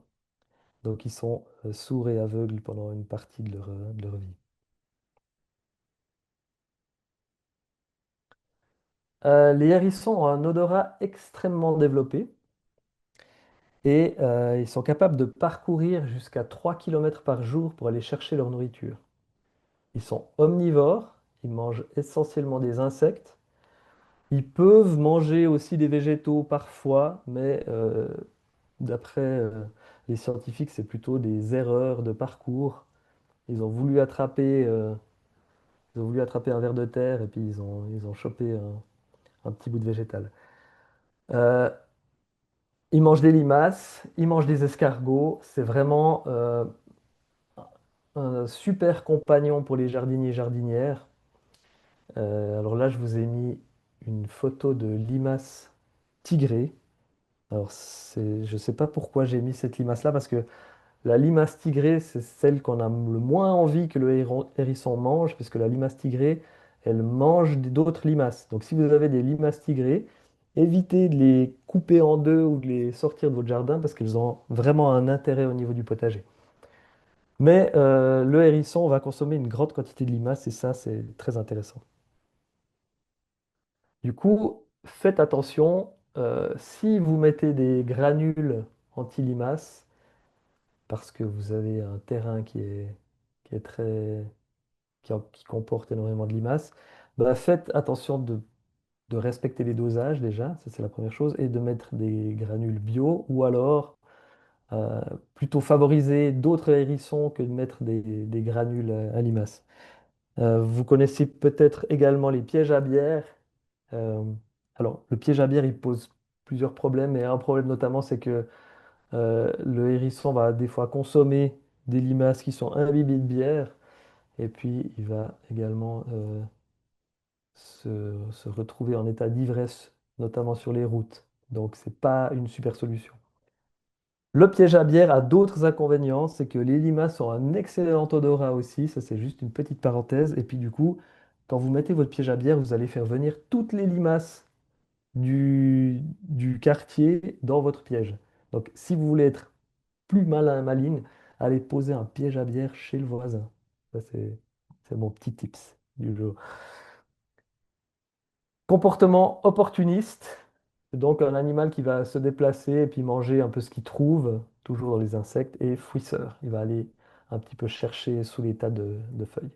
Donc, ils sont sourds et aveugles pendant une partie de leur vie. Les hérissons ont un odorat extrêmement développé. Et ils sont capables de parcourir jusqu'à 3 km par jour pour aller chercher leur nourriture. Ils sont omnivores, ils mangent essentiellement des insectes. Ils peuvent manger aussi des végétaux parfois, mais d'après les scientifiques, c'est plutôt des erreurs de parcours. Ils ont voulu attraper, ils ont voulu attraper un ver de terre et puis ils ont chopé un petit bout de végétal. Euh, ils mangent des limaces, ils mangent des escargots. C'est vraiment un super compagnon pour les jardiniers et jardinières. Alors là, je vous ai mis une photo de limace tigrée. Alors, je ne sais pas pourquoi j'ai mis cette limace-là, parce que la limace tigrée, c'est celle qu'on a le moins envie que le hérisson mange, puisque la limace tigrée, elle mange d'autres limaces. Donc, si vous avez des limaces tigrées, évitez de les couper en deux ou de les sortir de votre jardin, parce qu'elles ont vraiment un intérêt au niveau du potager. Mais le hérisson va consommer une grande quantité de limaces et ça, c'est très intéressant. Du coup, faites attention, si vous mettez des granules anti-limaces, parce que vous avez un terrain qui est très, qui comporte énormément de limaces, bah, faites attention de respecter les dosages déjà, ça c'est la première chose, et de mettre des granules bio, ou alors euh, plutôt favoriser d'autres hérissons que de mettre des granules à limaces. Vous connaissez peut-être également les pièges à bière. Euh, alors, le piège à bière, il pose plusieurs problèmes, et un problème notamment, c'est que le hérisson va des fois consommer des limaces qui sont imbibées de bière, et puis il va également se retrouver en état d'ivresse, notamment sur les routes. Donc, c'est pas une super solution. Le piège à bière a d'autres inconvénients, c'est que les limaces ont un excellent odorat aussi, ça c'est juste une petite parenthèse, et puis du coup, quand vous mettez votre piège à bière, vous allez faire venir toutes les limaces du quartier dans votre piège. Donc si vous voulez être plus malin, maligne, allez poser un piège à bière chez le voisin. Ça c'est mon petit tips du jour. Comportement opportuniste, c'est donc un animal qui va se déplacer et puis manger un peu ce qu'il trouve, toujours dans les insectes, et fouisseur, il va aller un petit peu chercher sous les tas de feuilles.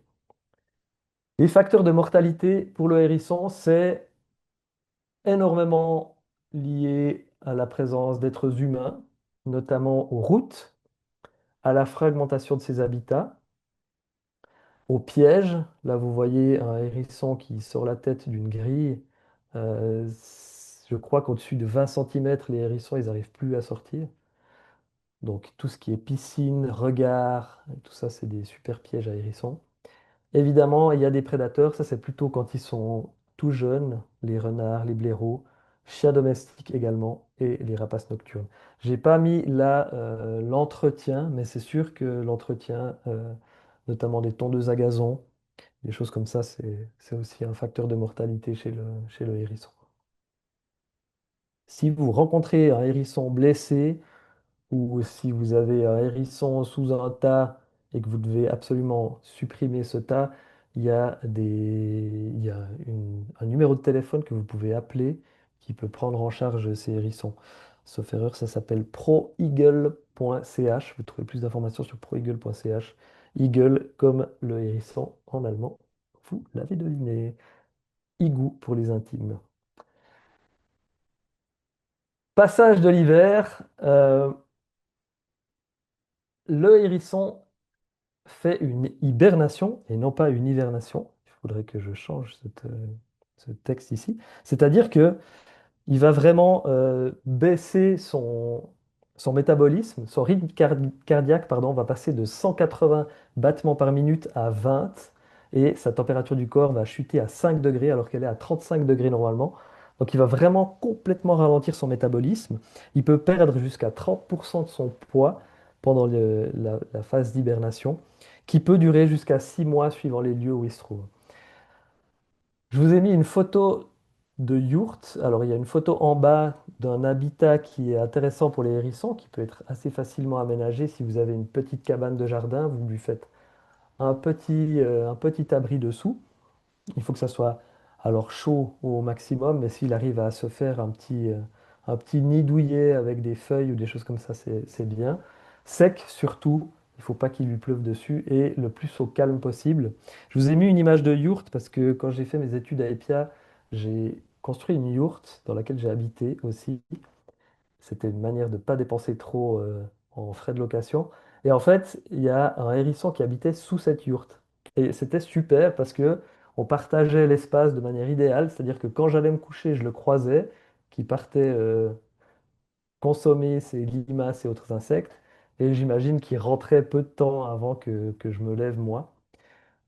Les facteurs de mortalité pour le hérisson, c'est énormément lié à la présence d'êtres humains, notamment aux routes, à la fragmentation de ses habitats, aux pièges. Là, vous voyez un hérisson qui sort la tête d'une grille. Euh, je crois qu'au-dessus de 20 centimètres, les hérissons, ils n'arrivent plus à sortir. Donc tout ce qui est piscine, regard, tout ça, c'est des super pièges à hérissons. Évidemment, il y a des prédateurs, ça c'est plutôt quand ils sont tout jeunes, les renards, les blaireaux, chiens domestiques également, et les rapaces nocturnes. J'ai pas mis là l'entretien, mais c'est sûr que l'entretien notamment des tondeuses à gazon, des choses comme ça, c'est aussi un facteur de mortalité chez le hérisson. Si vous rencontrez un hérisson blessé, ou si vous avez un hérisson sous un tas et que vous devez absolument supprimer ce tas, il y a un numéro de téléphone que vous pouvez appeler qui peut prendre en charge ces hérissons. Sauf erreur, ça s'appelle proeagle.ch. Vous trouvez plus d'informations sur proeagle.ch. Eagle comme le hérisson en allemand. Vous l'avez deviné. Igloo pour les intimes. Passage de l'hiver. Le hérisson fait une hibernation et non pas une hivernation. Il faudrait que je change ce texte ici. C'est-à-dire que il va vraiment baisser son métabolisme, son rythme cardiaque, pardon, va passer de 180 battements par minute à 20 et sa température du corps va chuter à 5 degrés alors qu'elle est à 35 degrés normalement. Donc il va vraiment complètement ralentir son métabolisme. Il peut perdre jusqu'à 30% de son poids pendant la phase d'hibernation, qui peut durer jusqu'à 6 mois suivant les lieux où il se trouve. Je vous ai mis une photo de yourte. Alors, il y a une photo en bas d'un habitat qui est intéressant pour les hérissons, qui peut être assez facilement aménagé. Si vous avez une petite cabane de jardin, vous lui faites un petit abri dessous. Il faut que ça soit alors chaud au maximum, mais s'il arrive à se faire un petit nid douillet avec des feuilles ou des choses comme ça, c'est bien. Sec surtout, il ne faut pas qu'il lui pleuve dessus et le plus au calme possible. Je vous ai mis une image de yourte parce que quand j'ai fait mes études à Epia, j'ai construit une yourte dans laquelle j'ai habité aussi. C'était une manière de ne pas dépenser trop en frais de location. Et en fait, il y a un hérisson qui habitait sous cette yourte. Et c'était super parce que on partageait l'espace de manière idéale, c'est-à-dire que quand j'allais me coucher, je le croisais, qui partait consommer ses limaces et autres insectes. Et j'imagine qu'il rentrait peu de temps avant que je me lève moi.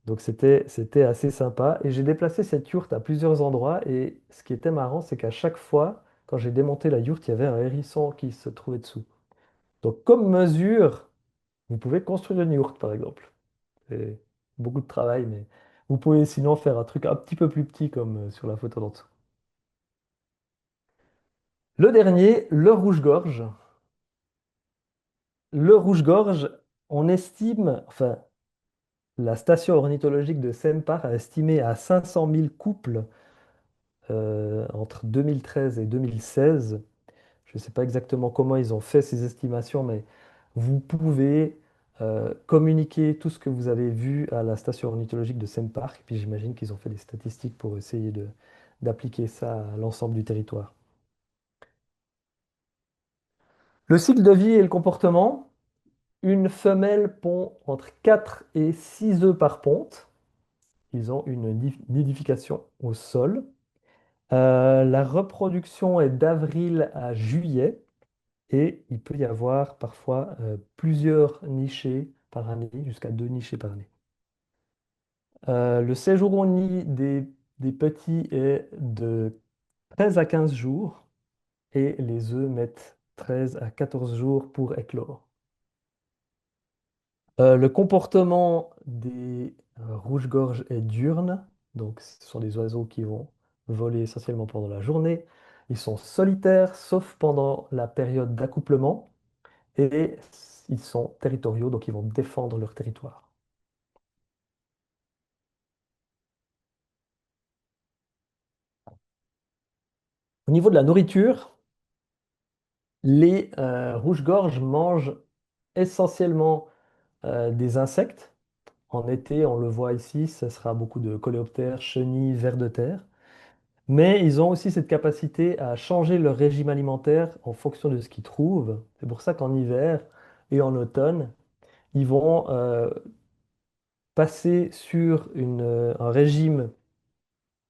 Donc c'était assez sympa. Et j'ai déplacé cette yourte à plusieurs endroits. Et ce qui était marrant, c'est qu'à chaque fois, quand j'ai démonté la yourte, il y avait un hérisson qui se trouvait dessous. Donc comme mesure, vous pouvez construire une yourte, par exemple. C'est beaucoup de travail, mais vous pouvez sinon faire un truc un petit peu plus petit comme sur la photo d'en dessous. Le dernier, le rouge-gorge. Le rouge-gorge, on estime, enfin, la station ornithologique de Sempar a estimé à 500 000 couples entre 2013 et 2016. Je ne sais pas exactement comment ils ont fait ces estimations, mais vous pouvez communiquer tout ce que vous avez vu à la station ornithologique de Sempar. Et puis j'imagine qu'ils ont fait des statistiques pour essayer d'appliquer ça à l'ensemble du territoire. Le cycle de vie et le comportement. Une femelle pond entre 4 et 6 œufs par ponte. Ils ont une nidification au sol. La reproduction est d'avril à juillet et il peut y avoir parfois plusieurs nichés par année, jusqu'à 2 nichés par année. Le séjour au nid des petits est de 13 à 15 jours et les œufs mettent 13 à 14 jours pour éclore. Le comportement des rouges-gorges est diurne, donc ce sont des oiseaux qui vont voler essentiellement pendant la journée. Ils sont solitaires, sauf pendant la période d'accouplement, et ils sont territoriaux, donc ils vont défendre leur territoire. Au niveau de la nourriture, les rouges-gorges mangent essentiellement des insectes. En été, on le voit ici, ce sera beaucoup de coléoptères, chenilles, vers de terre. Mais ils ont aussi cette capacité à changer leur régime alimentaire en fonction de ce qu'ils trouvent. C'est pour ça qu'en hiver et en automne, ils vont passer sur un régime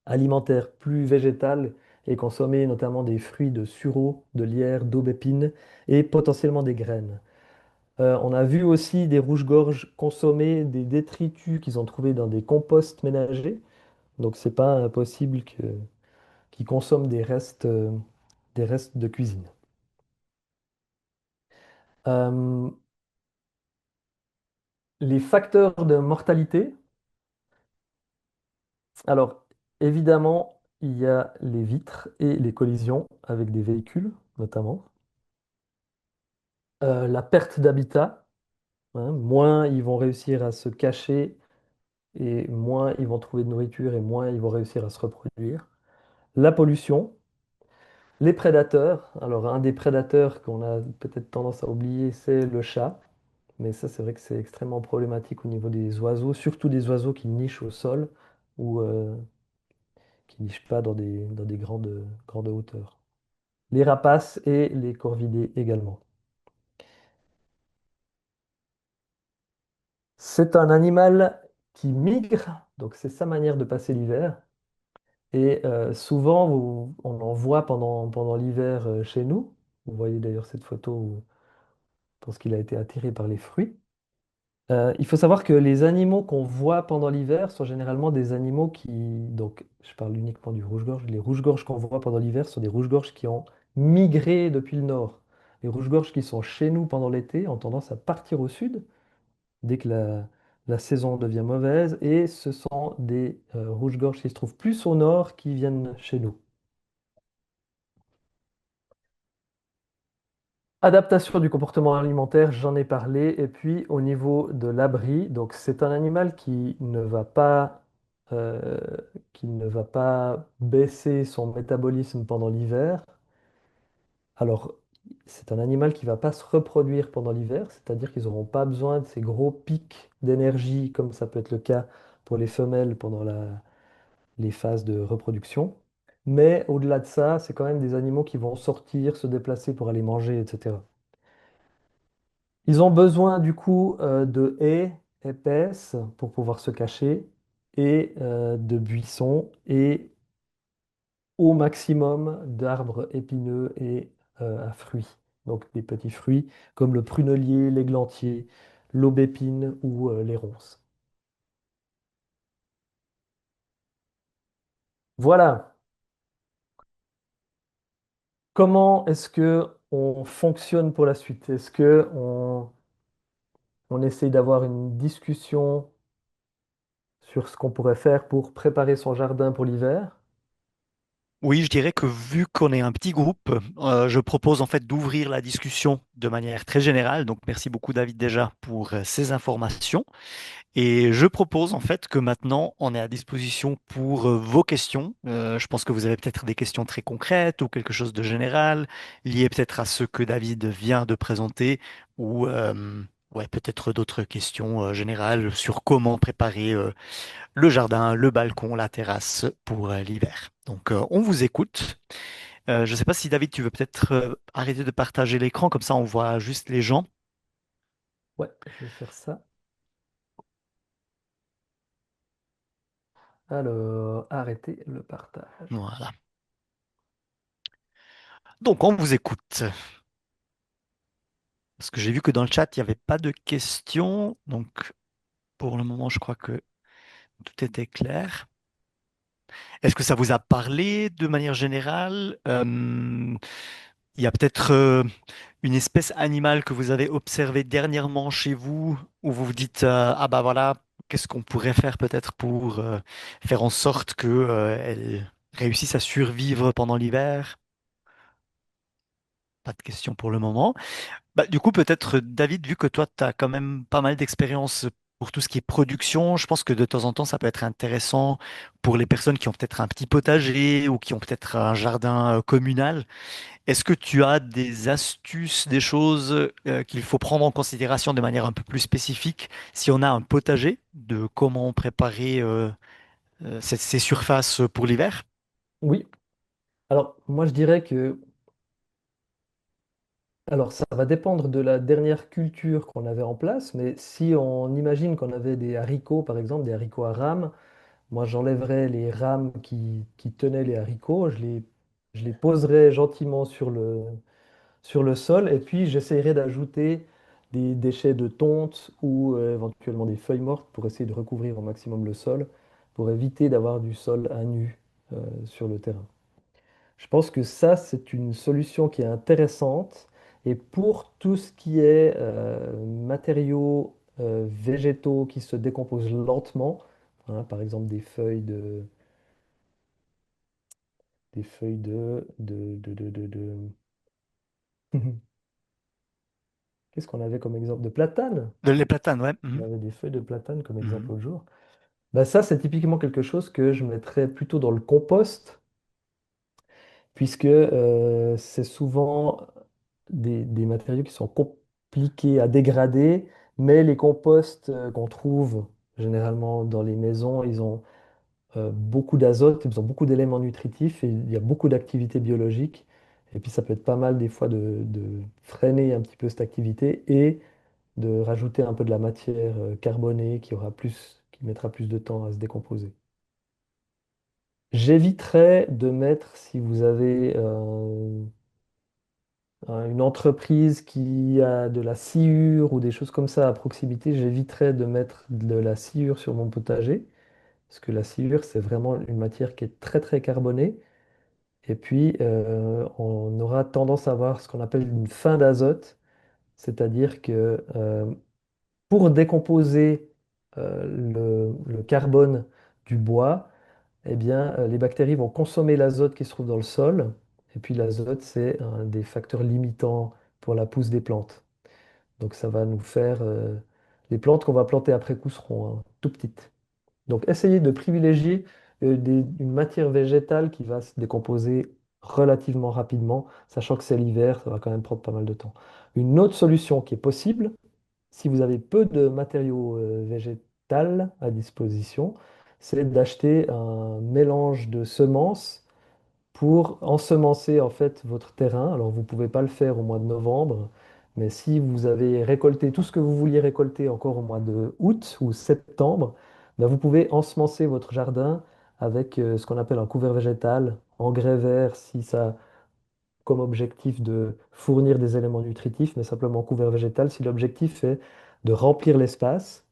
alimentaire plus végétal et consommer notamment des fruits de sureau, de lierre, d'aubépine et potentiellement des graines. On a vu aussi des rouges-gorges consommer des détritus qu'ils ont trouvés dans des composts ménagers. Donc c'est pas impossible qu'ils consomment des restes de cuisine. Euh, Les facteurs de mortalité, alors évidemment, il y a les vitres et les collisions avec des véhicules, notamment. La perte d'habitat, hein, moins ils vont réussir à se cacher et moins ils vont trouver de nourriture et moins ils vont réussir à se reproduire. La pollution, les prédateurs. Alors un des prédateurs qu'on a peut-être tendance à oublier, c'est le chat. Mais ça, c'est vrai que c'est extrêmement problématique au niveau des oiseaux, surtout des oiseaux qui nichent au sol ou qui nichent pas dans des grandes hauteurs. Les rapaces et les corvidés également. C'est un animal qui migre, donc c'est sa manière de passer l'hiver. Et souvent, on en voit pendant l'hiver chez nous. Vous voyez d'ailleurs cette photo où je pense qu'il a été attiré par les fruits. Il faut savoir que les animaux qu'on voit pendant l'hiver sont généralement des animaux qui, donc je parle uniquement du rouge-gorge, les rouges-gorges qu'on voit pendant l'hiver sont des rouges-gorges qui ont migré depuis le nord. Les rouges-gorges qui sont chez nous pendant l'été ont tendance à partir au sud dès que la saison devient mauvaise et ce sont des rouges-gorges qui se trouvent plus au nord qui viennent chez nous. Adaptation du comportement alimentaire, j'en ai parlé. Et puis au niveau de l'abri, donc c'est un animal euh, qui ne va pas baisser son métabolisme pendant l'hiver. Alors, c'est un animal qui ne va pas se reproduire pendant l'hiver, c'est-à-dire qu'ils n'auront pas besoin de ces gros pics d'énergie comme ça peut être le cas pour les femelles pendant les phases de reproduction. Mais au-delà de ça, c'est quand même des animaux qui vont sortir, se déplacer pour aller manger, etc. Ils ont besoin du coup de haies épaisses pour pouvoir se cacher et de buissons et au maximum d'arbres épineux et à fruits. Donc des petits fruits comme le prunelier, l'églantier, l'aubépine ou les ronces. Voilà. Comment est-ce que on fonctionne pour la suite? Est-ce que on essaye d'avoir une discussion sur ce qu'on pourrait faire pour préparer son jardin pour l'hiver? Oui, je dirais que vu qu'on est un petit groupe, je propose en fait d'ouvrir la discussion de manière très générale. Donc, merci beaucoup David déjà pour ces informations. Et je propose en fait que maintenant on est à disposition pour vos questions. Je pense que vous avez peut-être des questions très concrètes ou quelque chose de général, lié peut-être à ce que David vient de présenter ou ouais, peut-être d'autres questions générales sur comment préparer le jardin, le balcon, la terrasse pour l'hiver. Donc on vous écoute. Je ne sais pas si David, tu veux peut-être arrêter de partager l'écran, comme ça on voit juste les gens. Ouais, je vais faire ça. Alors, arrêtez le partage. Voilà. Donc on vous écoute. Parce que j'ai vu que dans le chat, il n'y avait pas de questions. Donc, pour le moment, je crois que tout était clair. Est-ce que ça vous a parlé de manière générale? Il y a peut-être une espèce animale que vous avez observée dernièrement chez vous, où vous vous dites, ah bah voilà, qu'est-ce qu'on pourrait faire peut-être pour faire en sorte que, elle réussisse à survivre pendant l'hiver? Pas de questions pour le moment. Bah, du coup, peut-être, David, vu que toi, tu as quand même pas mal d'expérience pour tout ce qui est production, je pense que de temps en temps, ça peut être intéressant pour les personnes qui ont peut-être un petit potager ou qui ont peut-être un jardin communal. Est-ce que tu as des astuces, des choses qu'il faut prendre en considération de manière un peu plus spécifique si on a un potager, de comment préparer ces surfaces pour l'hiver? Oui, alors moi je dirais que alors ça va dépendre de la dernière culture qu'on avait en place, mais si on imagine qu'on avait des haricots par exemple, des haricots à rames, moi j'enlèverais les rames qui tenaient les haricots, je les poserais gentiment sur le sol et puis j'essayerais d'ajouter des déchets de tonte ou éventuellement des feuilles mortes pour essayer de recouvrir au maximum le sol, pour éviter d'avoir du sol à nu sur le terrain. Je pense que ça, c'est une solution qui est intéressante. Et pour tout ce qui est matériaux végétaux qui se décomposent lentement, hein, par exemple des feuilles Qu'est-ce qu'on avait comme exemple? De platane. Les platanes, ouais. On Mhm. avait des feuilles de platane comme exemple Mhm. l'autre jour. Bah ça, c'est typiquement quelque chose que je mettrais plutôt dans le compost, puisque c'est souvent des matériaux qui sont compliqués à dégrader, mais les composts qu'on trouve généralement dans les maisons, ils ont beaucoup d'azote, ils ont beaucoup d'éléments nutritifs et il y a beaucoup d'activité biologique. Et puis ça peut être pas mal des fois de freiner un petit peu cette activité et de rajouter un peu de la matière carbonée qui mettra plus de temps à se décomposer. J'éviterais de mettre, si vous avez une entreprise qui a de la sciure ou des choses comme ça à proximité, j'éviterais de mettre de la sciure sur mon potager, parce que la sciure, c'est vraiment une matière qui est très très carbonée. Et puis, on aura tendance à avoir ce qu'on appelle une fin d'azote, c'est-à-dire que pour décomposer le carbone du bois, eh bien, les bactéries vont consommer l'azote qui se trouve dans le sol. Et puis l'azote, c'est un des facteurs limitants pour la pousse des plantes. Donc ça va nous faire... les plantes qu'on va planter après coup seront tout petites. Donc essayez de privilégier une matière végétale qui va se décomposer relativement rapidement, sachant que c'est l'hiver, ça va quand même prendre pas mal de temps. Une autre solution qui est possible, si vous avez peu de matériaux végétaux à disposition, c'est d'acheter un mélange de semences pour ensemencer en fait votre terrain. Alors vous ne pouvez pas le faire au mois de novembre, mais si vous avez récolté tout ce que vous vouliez récolter encore au mois de août ou septembre, ben, vous pouvez ensemencer votre jardin avec ce qu'on appelle un couvert végétal, engrais vert si ça a comme objectif de fournir des éléments nutritifs, mais simplement couvert végétal si l'objectif est de remplir l'espace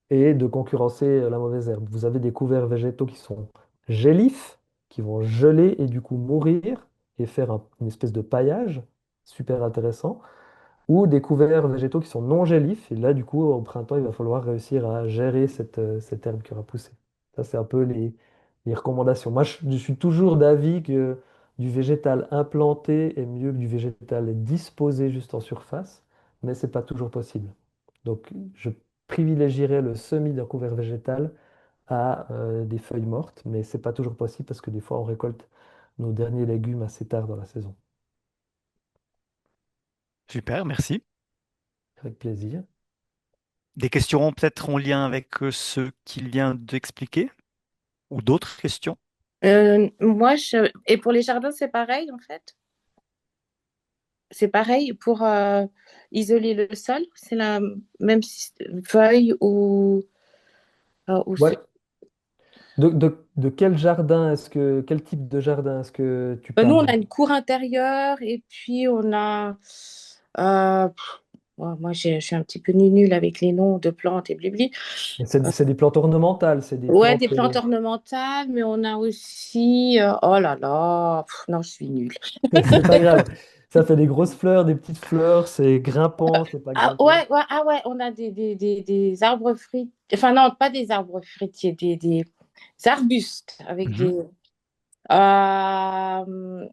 et de concurrencer la mauvaise herbe. Vous avez des couverts végétaux qui sont gélifs, qui vont geler et du coup mourir et faire une espèce de paillage, super intéressant, ou des couverts végétaux qui sont non gélifs, et là du coup au printemps il va falloir réussir à gérer cette herbe qui aura poussé. Ça c'est un peu les recommandations. Moi je suis toujours d'avis que du végétal implanté est mieux que du végétal disposé juste en surface, mais c'est pas toujours possible. Donc je privilégierais le semis d'un couvert végétal à des feuilles mortes, mais c'est pas toujours possible parce que des fois on récolte nos derniers légumes assez tard dans la saison. Super, merci. Avec plaisir. Des questions peut-être en lien avec ce qu'il vient d'expliquer ou d'autres questions? Et pour les jardins, c'est pareil en fait. C'est pareil pour isoler le sol. C'est la même feuille ou Ouais. De quel jardin quel type de jardin est-ce que tu Nous, on parles? a une cour intérieure et puis on a. Moi, je suis un petit peu nulle avec les noms de plantes et blibli. Mais c'est des plantes ornementales, c'est des Ouais, plantes. des plantes ornementales, mais on a aussi. Oh là là, non, je suis nulle. C'est pas grave. Ça fait des grosses fleurs, des petites fleurs, c'est grimpant, c'est pas Ah grimpant. ouais, ouais, ah ouais, on a des arbres fruitiers. Enfin, non, pas des arbres fruitiers, des arbustes avec Mhm. des. Euh,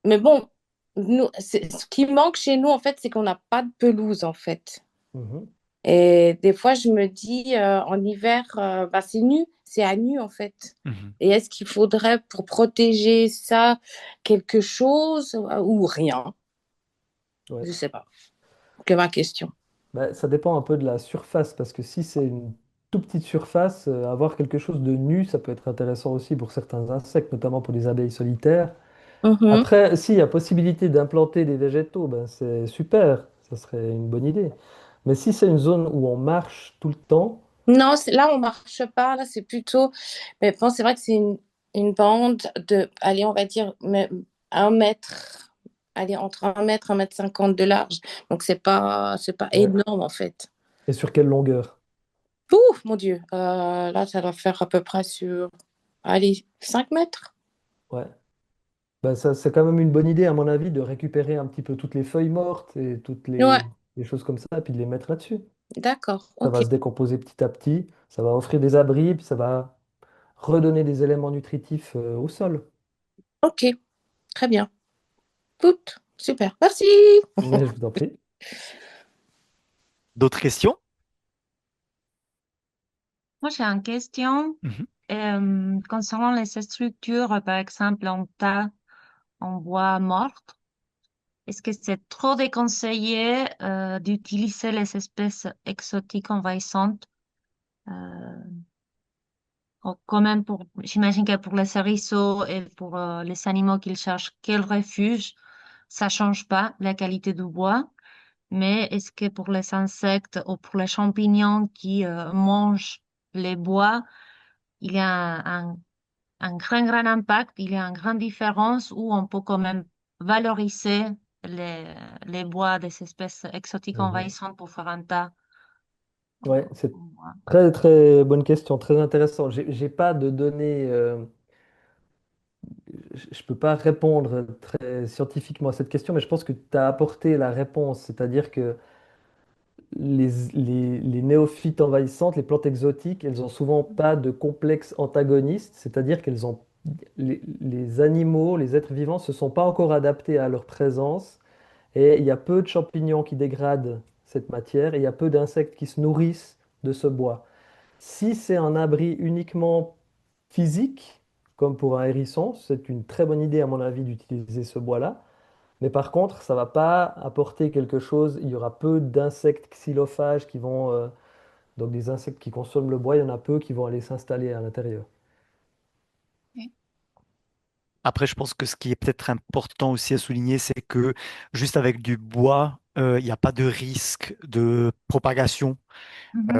Mais bon, ce qui manque chez nous, en fait, c'est qu'on n'a pas de pelouse, en fait. Mhm, Et des fois, je me dis, en hiver, bah, c'est nu, c'est à nu, en fait. Mhm. Et est-ce qu'il faudrait, pour protéger ça, quelque chose ou rien? ouais. Je sais pas. Que ma question. Bah, ça dépend un peu de la surface, parce que si c'est une toute petite surface, avoir quelque chose de nu, ça peut être intéressant aussi pour certains insectes, notamment pour les abeilles solitaires. Mhm. Après, s'il y a possibilité d'implanter des végétaux, ben c'est super, ça serait une bonne idée. Mais si c'est une zone où on marche tout le temps, Non, là, on marche pas. Là, c'est plutôt. Mais bon, c'est vrai que c'est une bande de, allez, on va dire, 1 mètre. Allez, entre 1 mètre, 1 mètre 50 de large. Donc, c'est pas ouais. énorme, en fait. Et sur quelle longueur? Ouf, mon Dieu. Là, ça doit faire à peu près sur, allez, 5 mètres. Ouais. Ben, ça, c'est quand même une bonne idée, à mon avis, de récupérer un petit peu toutes les feuilles mortes et Ouais. les choses comme ça, et puis de les mettre là-dessus. D'accord, Ça ok. va se décomposer petit à petit, ça va offrir des abris, puis ça va redonner des éléments nutritifs au sol. Ok, très bien. Tout, super. Merci. Mais je vous en prie. D'autres questions? Moi, j'ai une question Mhm. concernant les structures, par exemple, en tas, en bois mort. Est-ce que c'est trop déconseillé d'utiliser les espèces exotiques envahissantes? euh, Quand même, j'imagine que pour les cerceaux et pour les animaux qu'ils cherchent quel refuge, ça change pas la qualité du bois. Mais est-ce que pour les insectes ou pour les champignons qui mangent les bois, il y a un grand impact, il y a une grande différence où on peut quand même valoriser les, les bois des espèces exotiques Mhm. envahissantes pour faire un tas Ouais, c'est en bois. très très bonne question, très intéressant. J'ai pas de données, je peux pas répondre très scientifiquement à cette question, mais je pense que tu as apporté la réponse, c'est-à-dire que les néophytes envahissantes, les plantes exotiques, elles ont souvent pas de complexe antagoniste, c'est-à-dire qu'elles ont les animaux, les êtres vivants se sont pas encore adaptés à leur présence et il y a peu de champignons qui dégradent cette matière et il y a peu d'insectes qui se nourrissent de ce bois. Si c'est un abri uniquement physique, comme pour un hérisson, c'est une très bonne idée à mon avis d'utiliser ce bois-là. Mais par contre, ça va pas apporter quelque chose. Il y aura peu d'insectes xylophages qui vont, donc des insectes qui consomment le bois, il y en a peu qui vont aller s'installer à l'intérieur. Ok. Après, je pense que ce qui est peut-être important aussi à souligner, c'est que juste avec du bois, il n'y a pas de risque de propagation Mhm.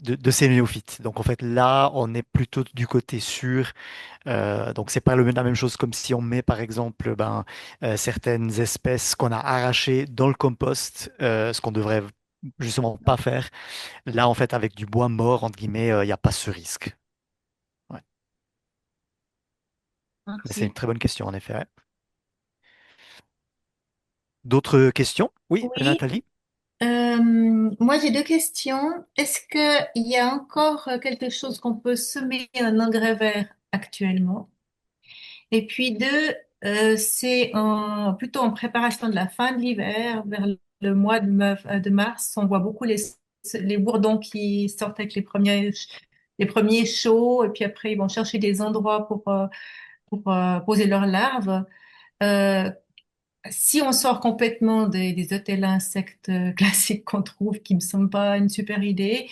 de ces néophytes. Donc en fait, là, on est plutôt du côté sûr. Donc c'est pas la même chose comme si on met par exemple certaines espèces qu'on a arrachées dans le compost, ce qu'on devrait justement pas faire. Là, en fait, avec du bois mort, entre guillemets, il n'y a pas ce risque. Ouais. Mais c'est une Merci. très bonne question, en effet. Ouais. D'autres questions? Oui, Oui, Nathalie? moi j'ai deux questions. Est-ce qu'il y a encore quelque chose qu'on peut semer en engrais vert actuellement? Et puis deux, plutôt en préparation de la fin de l'hiver, vers le mois de mars, on voit beaucoup les bourdons qui sortent avec les premiers chauds, et puis après ils vont chercher des endroits pour poser leurs larves. Euh, Si on sort complètement des hôtels à insectes classiques qu'on trouve, qui me semblent pas une super idée,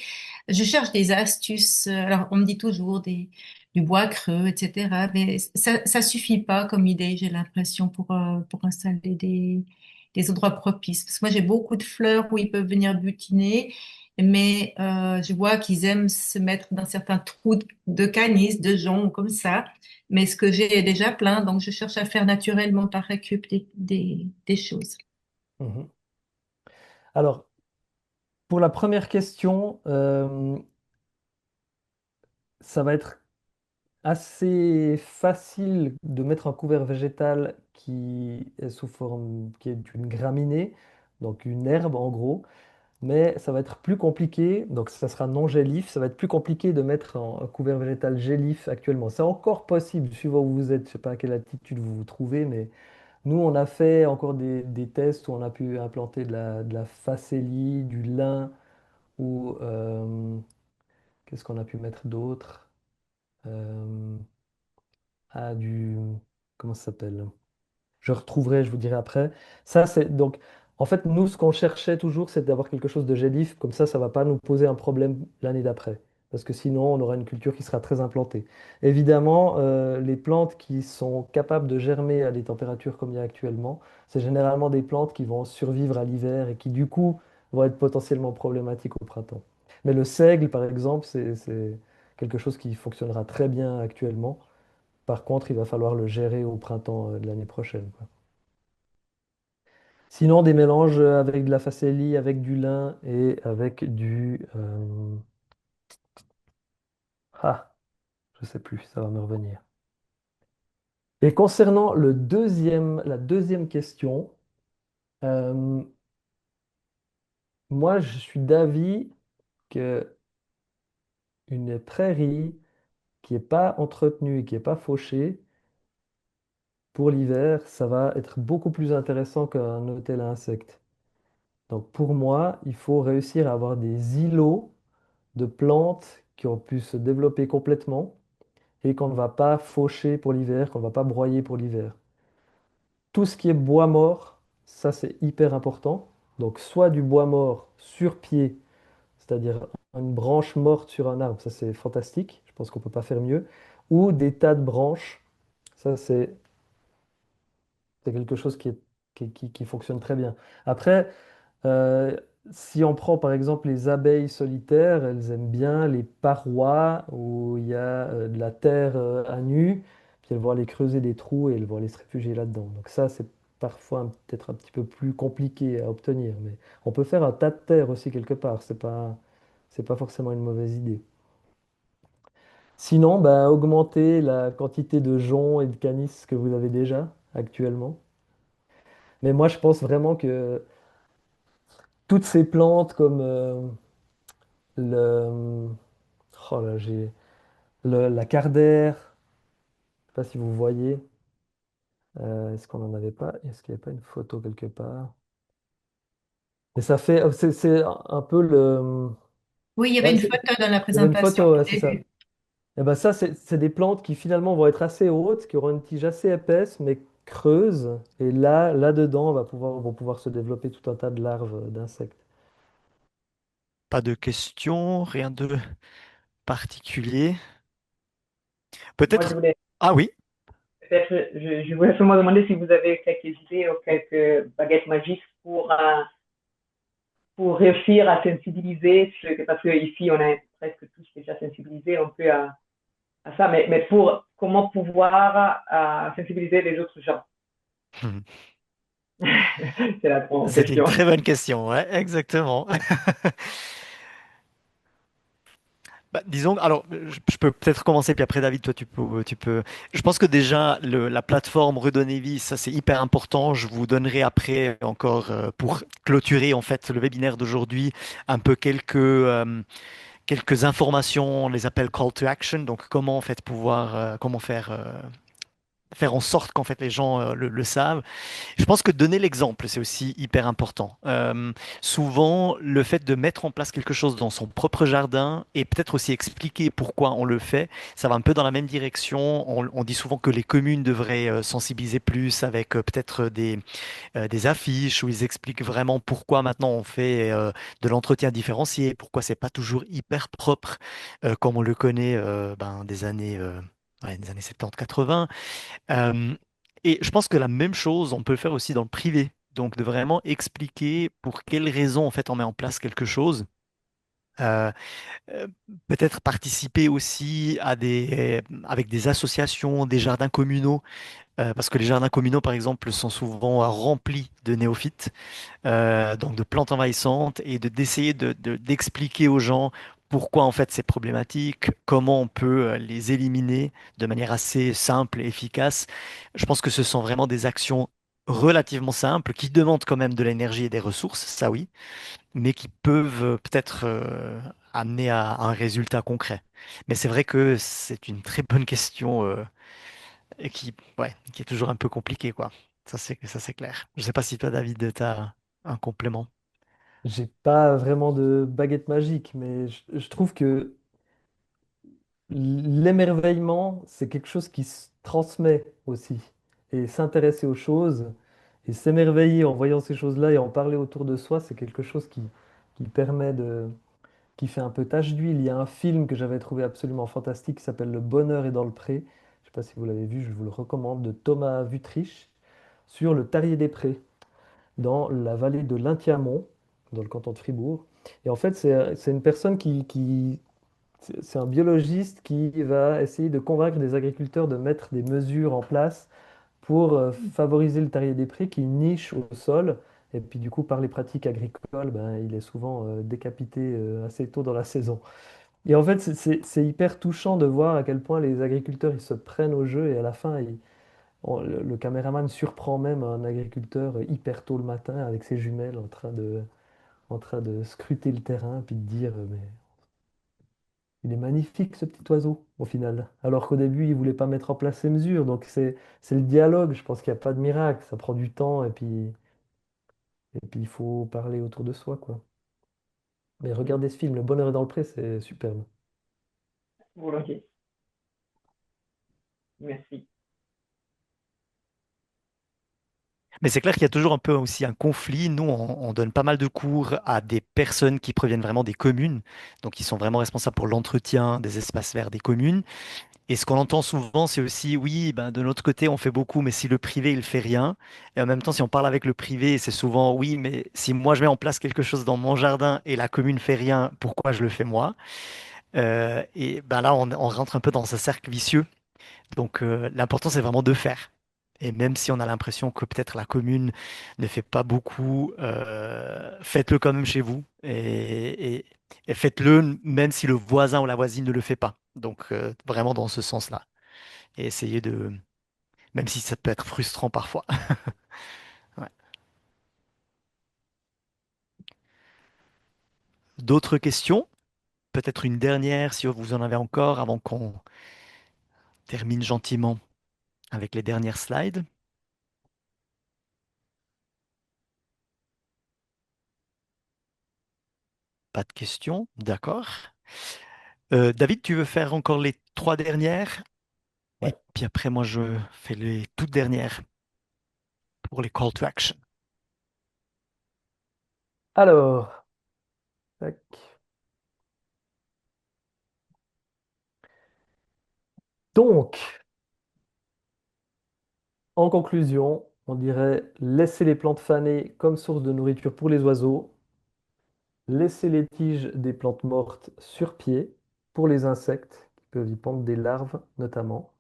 je cherche des astuces. Alors, on me dit toujours du bois creux, etc. Mais ça suffit pas comme idée, j'ai l'impression, pour installer des endroits propices. Parce que moi, j'ai beaucoup de fleurs où ils peuvent venir butiner, mais je vois qu'ils aiment se mettre dans certains trous de canis, de joncs, comme ça. Mais ce que j'ai est déjà plein, donc je cherche à faire naturellement par récup des choses. Mhm. Alors, pour la première question, ça va être assez facile de mettre un couvert végétal qui est sous forme, qui est une graminée, donc une herbe en gros, mais ça va être plus compliqué, donc ça sera non gélif, ça va être plus compliqué de mettre un couvert végétal gélif actuellement. C'est encore possible, suivant où vous êtes, je sais pas à quelle altitude vous vous trouvez, mais nous on a fait encore des tests où on a pu implanter de la facélie, du lin, ou qu'est-ce qu'on a pu mettre d'autre? Euh, ah, comment ça s'appelle? Je retrouverai, je vous dirai après. Ça, c'est donc, en fait, nous, ce qu'on cherchait toujours, c'est d'avoir quelque chose de gélif. Comme ça va pas nous poser un problème l'année d'après. Parce que sinon, on aura une culture qui sera très implantée. Évidemment, les plantes qui sont capables de germer à des températures comme il y a actuellement, c'est généralement des plantes qui vont survivre à l'hiver et qui, du coup, vont être potentiellement problématiques au printemps. Mais le seigle, par exemple, c'est quelque chose qui fonctionnera très bien actuellement. Par contre, il va falloir le gérer au printemps de l'année prochaine, quoi. Sinon, des mélanges avec de la facélie, avec du lin et avec Ah, je sais plus, ça va me revenir. Et concernant la deuxième question, euh, moi, je suis d'avis que une prairie qui n'est pas entretenue et qui n'est pas fauchée, pour l'hiver, ça va être beaucoup plus intéressant qu'un hôtel à insectes. Donc pour moi, il faut réussir à avoir des îlots de plantes qui ont pu se développer complètement et qu'on ne va pas faucher pour l'hiver, qu'on ne va pas broyer pour l'hiver. Tout ce qui est bois mort, ça c'est hyper important. Donc soit du bois mort sur pied, c'est-à-dire une branche morte sur un arbre, ça c'est fantastique, je pense qu'on ne peut pas faire mieux, ou des tas de branches, ça c'est quelque chose qui fonctionne très bien. Après, Euh, si on prend par exemple les abeilles solitaires, elles aiment bien les parois où il y a de la terre à nu, puis elles vont aller creuser des trous et elles vont aller se réfugier là-dedans. Donc ça, c'est parfois peut-être un petit peu plus compliqué à obtenir, mais on peut faire un tas de terre aussi quelque part. C'est pas forcément une mauvaise idée. Sinon, bah, augmenter la quantité de joncs et de canis que vous avez déjà actuellement. Mais moi, je pense vraiment que toutes ces plantes comme le, oh là, la Cardère, je sais pas si vous voyez. Est-ce qu'on n'en avait pas? Est-ce qu'il n'y a pas une photo quelque part? Mais ça fait, c'est un peu le. Oui, il y avait Ouais, une photo dans la il y avait une présentation, photo, ouais, je c'est l'ai ça. vue. Et ben ça, c'est des plantes qui finalement vont être assez hautes, qui auront une tige assez épaisse, mais creuse. Et là-dedans, vont pouvoir se développer tout un tas de larves d'insectes. Pas de questions, rien de particulier. Moi, je Peut-être. voulais Ah oui. peut-être, je voulais seulement demander si vous avez quelques idées ou quelques baguettes magiques pour réussir à sensibiliser, parce qu'ici, on est presque tous déjà sensibilisés un peu à ça, mais pour comment pouvoir sensibiliser les autres gens. C'est la grande C'est une question. très bonne question, ouais, exactement. Bah, disons, alors, je peux peut-être commencer, puis après, David, toi, tu peux. Je pense que déjà, la plateforme Redonner Vie, ça, c'est hyper important. Je vous donnerai après encore, pour clôturer, en fait, le webinaire d'aujourd'hui, un peu quelques informations, on les appelle call to action. Donc, comment, en fait, comment faire en sorte qu'en fait les gens le savent. Je pense que donner l'exemple, c'est aussi hyper important. Souvent, le fait de mettre en place quelque chose dans son propre jardin et peut-être aussi expliquer pourquoi on le fait, ça va un peu dans la même direction. On dit souvent que les communes devraient sensibiliser plus avec peut-être des affiches où ils expliquent vraiment pourquoi maintenant on fait de l'entretien différencié, pourquoi c'est pas toujours hyper propre comme on le connaît des années 70-80. Euh, et je pense que la même chose, on peut le faire aussi dans le privé. Donc, de vraiment expliquer pour quelles raisons, en fait, on met en place quelque chose. Euh, euh, Peut-être participer aussi avec des associations, des jardins communaux, parce que les jardins communaux, par exemple, sont souvent remplis de néophytes, donc de plantes envahissantes, et d'essayer d'expliquer aux gens pourquoi en fait c'est problématique, comment on peut les éliminer de manière assez simple et efficace. Je pense que ce sont vraiment des actions relativement simples qui demandent quand même de l'énergie et des ressources, ça oui, mais qui peuvent peut-être amener à un résultat concret. Mais c'est vrai que c'est une très bonne question et qui est toujours un peu compliquée, quoi. Ça c'est clair. Je sais pas si toi, David, tu as un complément. J'ai pas vraiment de baguette magique, mais je trouve que l'émerveillement, c'est quelque chose qui se transmet aussi. Et s'intéresser aux choses et s'émerveiller en voyant ces choses-là et en parler autour de soi, c'est quelque chose qui permet qui fait un peu tache d'huile. Il y a un film que j'avais trouvé absolument fantastique qui s'appelle Le bonheur est dans le pré. Je ne sais pas si vous l'avez vu, je vous le recommande, de Thomas Wuttrich sur le Terrier des Prés, dans la vallée de l'Intiamont, dans le canton de Fribourg. Et en fait, c'est une personne c'est un biologiste qui va essayer de convaincre des agriculteurs de mettre des mesures en place pour favoriser le terrier des prés qui niche au sol. Et puis du coup, par les pratiques agricoles, ben, il est souvent décapité assez tôt dans la saison. Et en fait, c'est hyper touchant de voir à quel point les agriculteurs ils se prennent au jeu et à la fin, le caméraman surprend même un agriculteur hyper tôt le matin avec ses jumelles en train de scruter le terrain, puis de dire, mais il est magnifique ce petit oiseau, au final. Alors qu'au début, il ne voulait pas mettre en place ces mesures. Donc c'est le dialogue, je pense qu'il n'y a pas de miracle, ça prend du temps, et puis il faut parler autour de soi, quoi. Mais regardez ce film, Le Bonheur est dans le pré, c'est superbe. Volontiers. Merci. Mais c'est clair qu'il y a toujours un peu aussi un conflit. Nous, on donne pas mal de cours à des personnes qui proviennent vraiment des communes, donc qui sont vraiment responsables pour l'entretien des espaces verts des communes. Et ce qu'on entend souvent, c'est aussi, oui, ben, de notre côté, on fait beaucoup, mais si le privé, il fait rien. Et en même temps, si on parle avec le privé, c'est souvent, oui, mais si moi, je mets en place quelque chose dans mon jardin et la commune fait rien, pourquoi je le fais moi? Et ben là, on rentre un peu dans un cercle vicieux. Donc, l'important, c'est vraiment de faire. Et même si on a l'impression que peut-être la commune ne fait pas beaucoup, faites-le quand même chez vous. Et faites-le même si le voisin ou la voisine ne le fait pas. Donc, vraiment dans ce sens-là. Et essayez de... Même si ça peut être frustrant parfois. Ouais. D'autres questions? Peut-être une dernière si vous en avez encore avant qu'on termine gentiment avec les dernières slides. Pas de questions? D'accord. David, tu veux faire encore les trois dernières? Et Ouais. puis après, moi, je fais les toutes dernières pour les call to action. Alors, tac. Donc, en conclusion, on dirait laisser les plantes fanées comme source de nourriture pour les oiseaux, laisser les tiges des plantes mortes sur pied pour les insectes qui peuvent y pondre des larves notamment,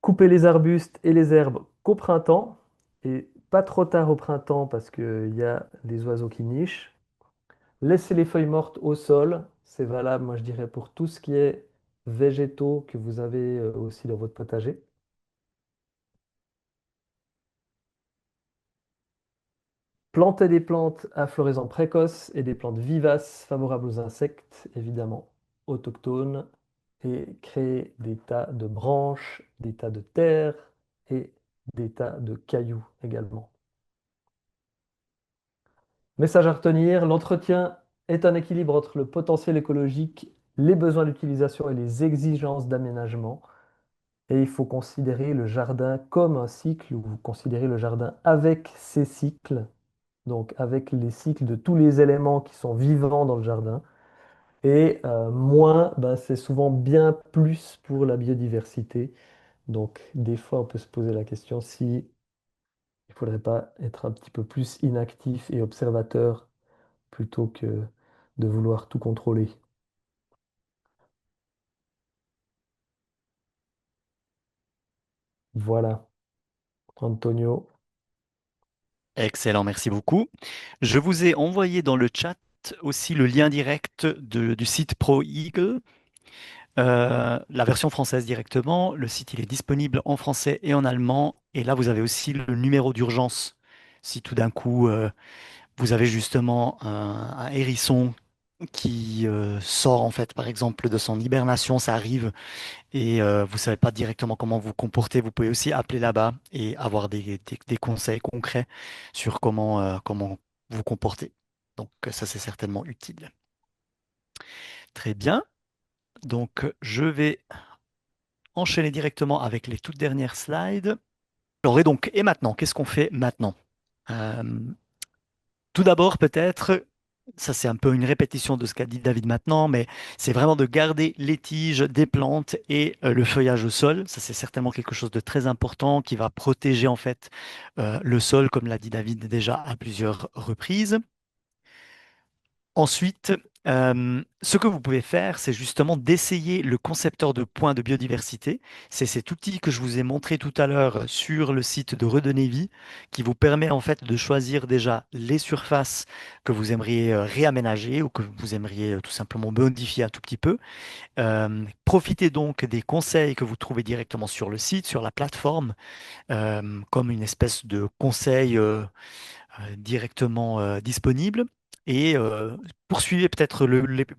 couper les arbustes et les herbes qu'au printemps et pas trop tard au printemps parce qu'il y a les oiseaux qui nichent, laisser les feuilles mortes au sol, c'est valable, moi je dirais, pour tout ce qui est végétaux que vous avez aussi dans votre potager. Planter des plantes à floraison précoce et des plantes vivaces favorables aux insectes, évidemment, autochtones, et créer des tas de branches, des tas de terre et des tas de cailloux également. Message à retenir, l'entretien est un équilibre entre le potentiel écologique, les besoins d'utilisation et les exigences d'aménagement. Et il faut considérer le jardin comme un cycle, ou vous considérez le jardin avec ses cycles, donc avec les cycles de tous les éléments qui sont vivants dans le jardin. Et moins, ben, c'est souvent bien plus pour la biodiversité. Donc des fois, on peut se poser la question si il ne faudrait pas être un petit peu plus inactif et observateur plutôt que de vouloir tout contrôler. Voilà, Antonio. Excellent, merci beaucoup. Je vous ai envoyé dans le chat aussi le lien direct du site ProEagle, la version française directement. Le site, il est disponible en français et en allemand. Et là, vous avez aussi le numéro d'urgence. Si tout d'un coup, vous avez justement un hérisson qui sort en fait, par exemple, de son hibernation, ça arrive, et vous savez pas directement comment vous comporter, vous pouvez aussi appeler là-bas et avoir des conseils concrets sur comment vous comporter. Donc ça, c'est certainement utile. Très bien. Donc je vais enchaîner directement avec les toutes dernières slides. Alors, et maintenant, qu'est-ce qu'on fait maintenant? Euh, Tout d'abord, peut-être, ça c'est un peu une répétition de ce qu'a dit David maintenant, mais c'est vraiment de garder les tiges des plantes et le feuillage au sol. Ça c'est certainement quelque chose de très important qui va protéger en fait le sol, comme l'a dit David déjà à plusieurs reprises. Ensuite, ce que vous pouvez faire, c'est justement d'essayer le concepteur de points de biodiversité. C'est cet outil que je vous ai montré tout à l'heure sur le site de Redonner Vie, qui vous permet en fait de choisir déjà les surfaces que vous aimeriez réaménager ou que vous aimeriez tout simplement modifier un tout petit peu. Profitez donc des conseils que vous trouvez directement sur le site, sur la plateforme, comme une espèce de conseil directement disponible. et poursuivez peut-être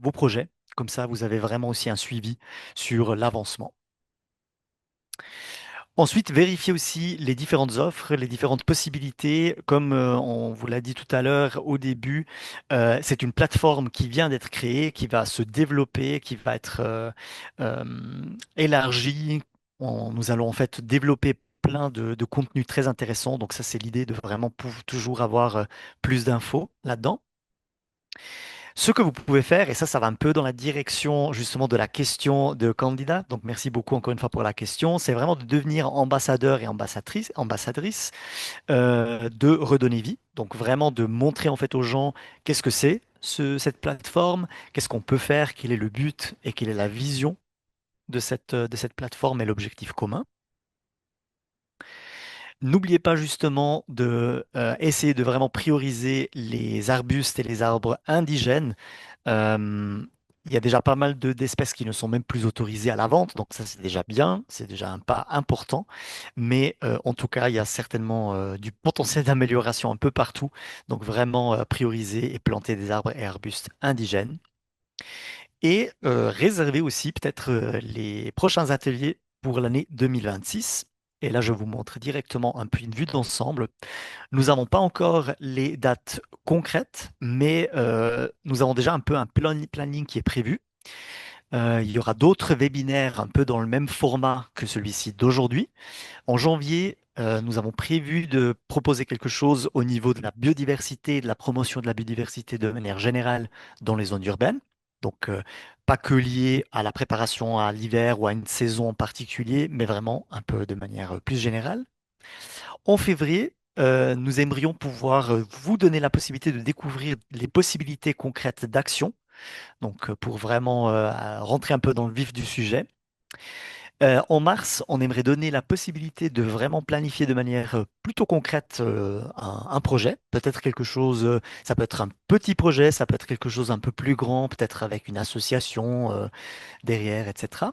vos projets. Comme ça, vous avez vraiment aussi un suivi sur l'avancement. Ensuite, vérifiez aussi les différentes offres, les différentes possibilités. Comme on vous l'a dit tout à l'heure au début, c'est une plateforme qui vient d'être créée, qui va se développer, qui va être euh, élargie. Nous allons en fait développer plein de contenus très intéressants. Donc ça, c'est l'idée de vraiment toujours avoir plus d'infos là-dedans. Ce que vous pouvez faire, et ça va un peu dans la direction justement de la question de candidat, donc merci beaucoup encore une fois pour la question, c'est vraiment de devenir ambassadeur et ambassadrice de Redonner Vie. Donc vraiment de montrer en fait aux gens qu'est-ce que c'est cette plateforme, qu'est-ce qu'on peut faire, quel est le but et quelle est la vision de cette plateforme et l'objectif commun. N'oubliez pas justement de essayer de vraiment prioriser les arbustes et les arbres indigènes. Il y a déjà pas mal d'espèces qui ne sont même plus autorisées à la vente, donc ça c'est déjà bien, c'est déjà un pas important. Mais en tout cas, il y a certainement du potentiel d'amélioration un peu partout. Donc vraiment prioriser et planter des arbres et arbustes indigènes. Et réserver aussi peut-être les prochains ateliers pour l'année 2026. Et là, je vous montre directement un peu une vue d'ensemble. Nous n'avons pas encore les dates concrètes, mais nous avons déjà un peu un planning qui est prévu. Il y aura d'autres webinaires un peu dans le même format que celui-ci d'aujourd'hui. En janvier, nous avons prévu de proposer quelque chose au niveau de la biodiversité et de la promotion de la biodiversité de manière générale dans les zones urbaines. Donc, pas que lié à la préparation à l'hiver ou à une saison en particulier, mais vraiment un peu de manière plus générale. En février, nous aimerions pouvoir vous donner la possibilité de découvrir les possibilités concrètes d'action, donc pour vraiment rentrer un peu dans le vif du sujet. En mars, on aimerait donner la possibilité de vraiment planifier de manière plutôt concrète un projet, peut-être quelque chose, ça peut être un petit projet, ça peut être quelque chose un peu plus grand, peut-être avec une association derrière, etc.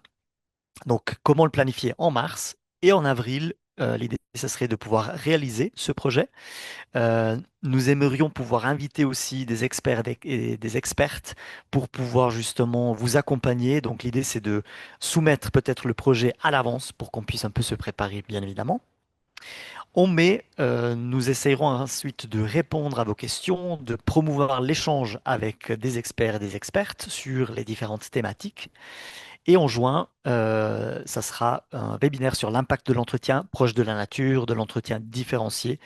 Donc, comment le planifier en mars et en avril? L'idée, ce serait de pouvoir réaliser ce projet. Nous aimerions pouvoir inviter aussi des experts et des expertes pour pouvoir justement vous accompagner. Donc l'idée, c'est de soumettre peut-être le projet à l'avance pour qu'on puisse un peu se préparer, bien évidemment. En mai, nous essayerons ensuite de répondre à vos questions, de promouvoir l'échange avec des experts et des expertes sur les différentes thématiques. Et en juin, ça sera un webinaire sur l'impact de l'entretien proche de la nature, de l'entretien différencié.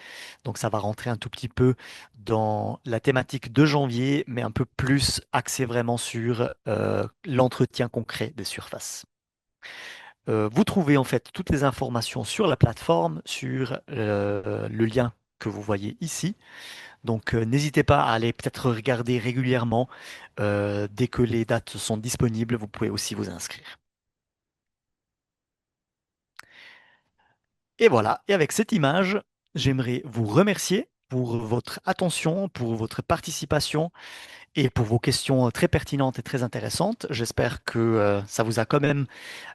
Donc ça va rentrer un tout petit peu dans la thématique de janvier, mais un peu plus axé vraiment sur l'entretien concret des surfaces. Vous trouvez en fait toutes les informations sur la plateforme, sur le lien que vous voyez ici. Donc, n'hésitez pas à aller peut-être regarder régulièrement. Dès que les dates sont disponibles, vous pouvez aussi vous inscrire. Et voilà, et avec cette image, j'aimerais vous remercier pour votre attention, pour votre participation et pour vos questions très pertinentes et très intéressantes. J'espère que ça vous a quand même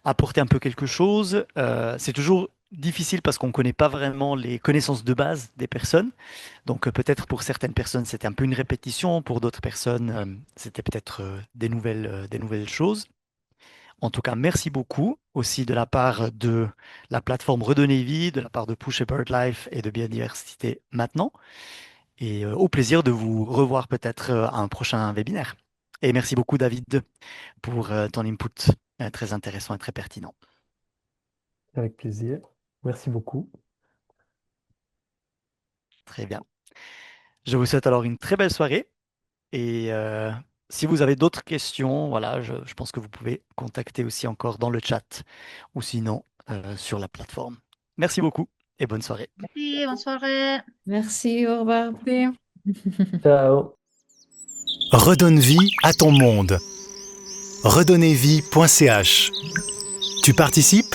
apporté un peu quelque chose. C'est toujours difficile parce qu'on ne connaît pas vraiment les connaissances de base des personnes. Donc peut-être pour certaines personnes, c'était un peu une répétition, pour d'autres personnes, c'était peut-être des nouvelles choses. En tout cas, merci beaucoup aussi de la part de la plateforme Redonner Vie, de la part de Push a Bird Life et de Biodiversité Maintenant. Et au plaisir de vous revoir peut-être à un prochain webinaire. Et merci beaucoup, David, pour ton input très intéressant et très pertinent. Avec plaisir. Merci beaucoup. Très bien. Je vous souhaite alors une très belle soirée. Et si vous avez d'autres questions, voilà, je pense que vous pouvez contacter aussi encore dans le chat ou sinon sur la plateforme. Merci beaucoup et bonne soirée. Merci, bonne soirée. Merci, au revoir. Ciao. Redonne vie à ton monde. Redonnezvie.ch. Tu participes ?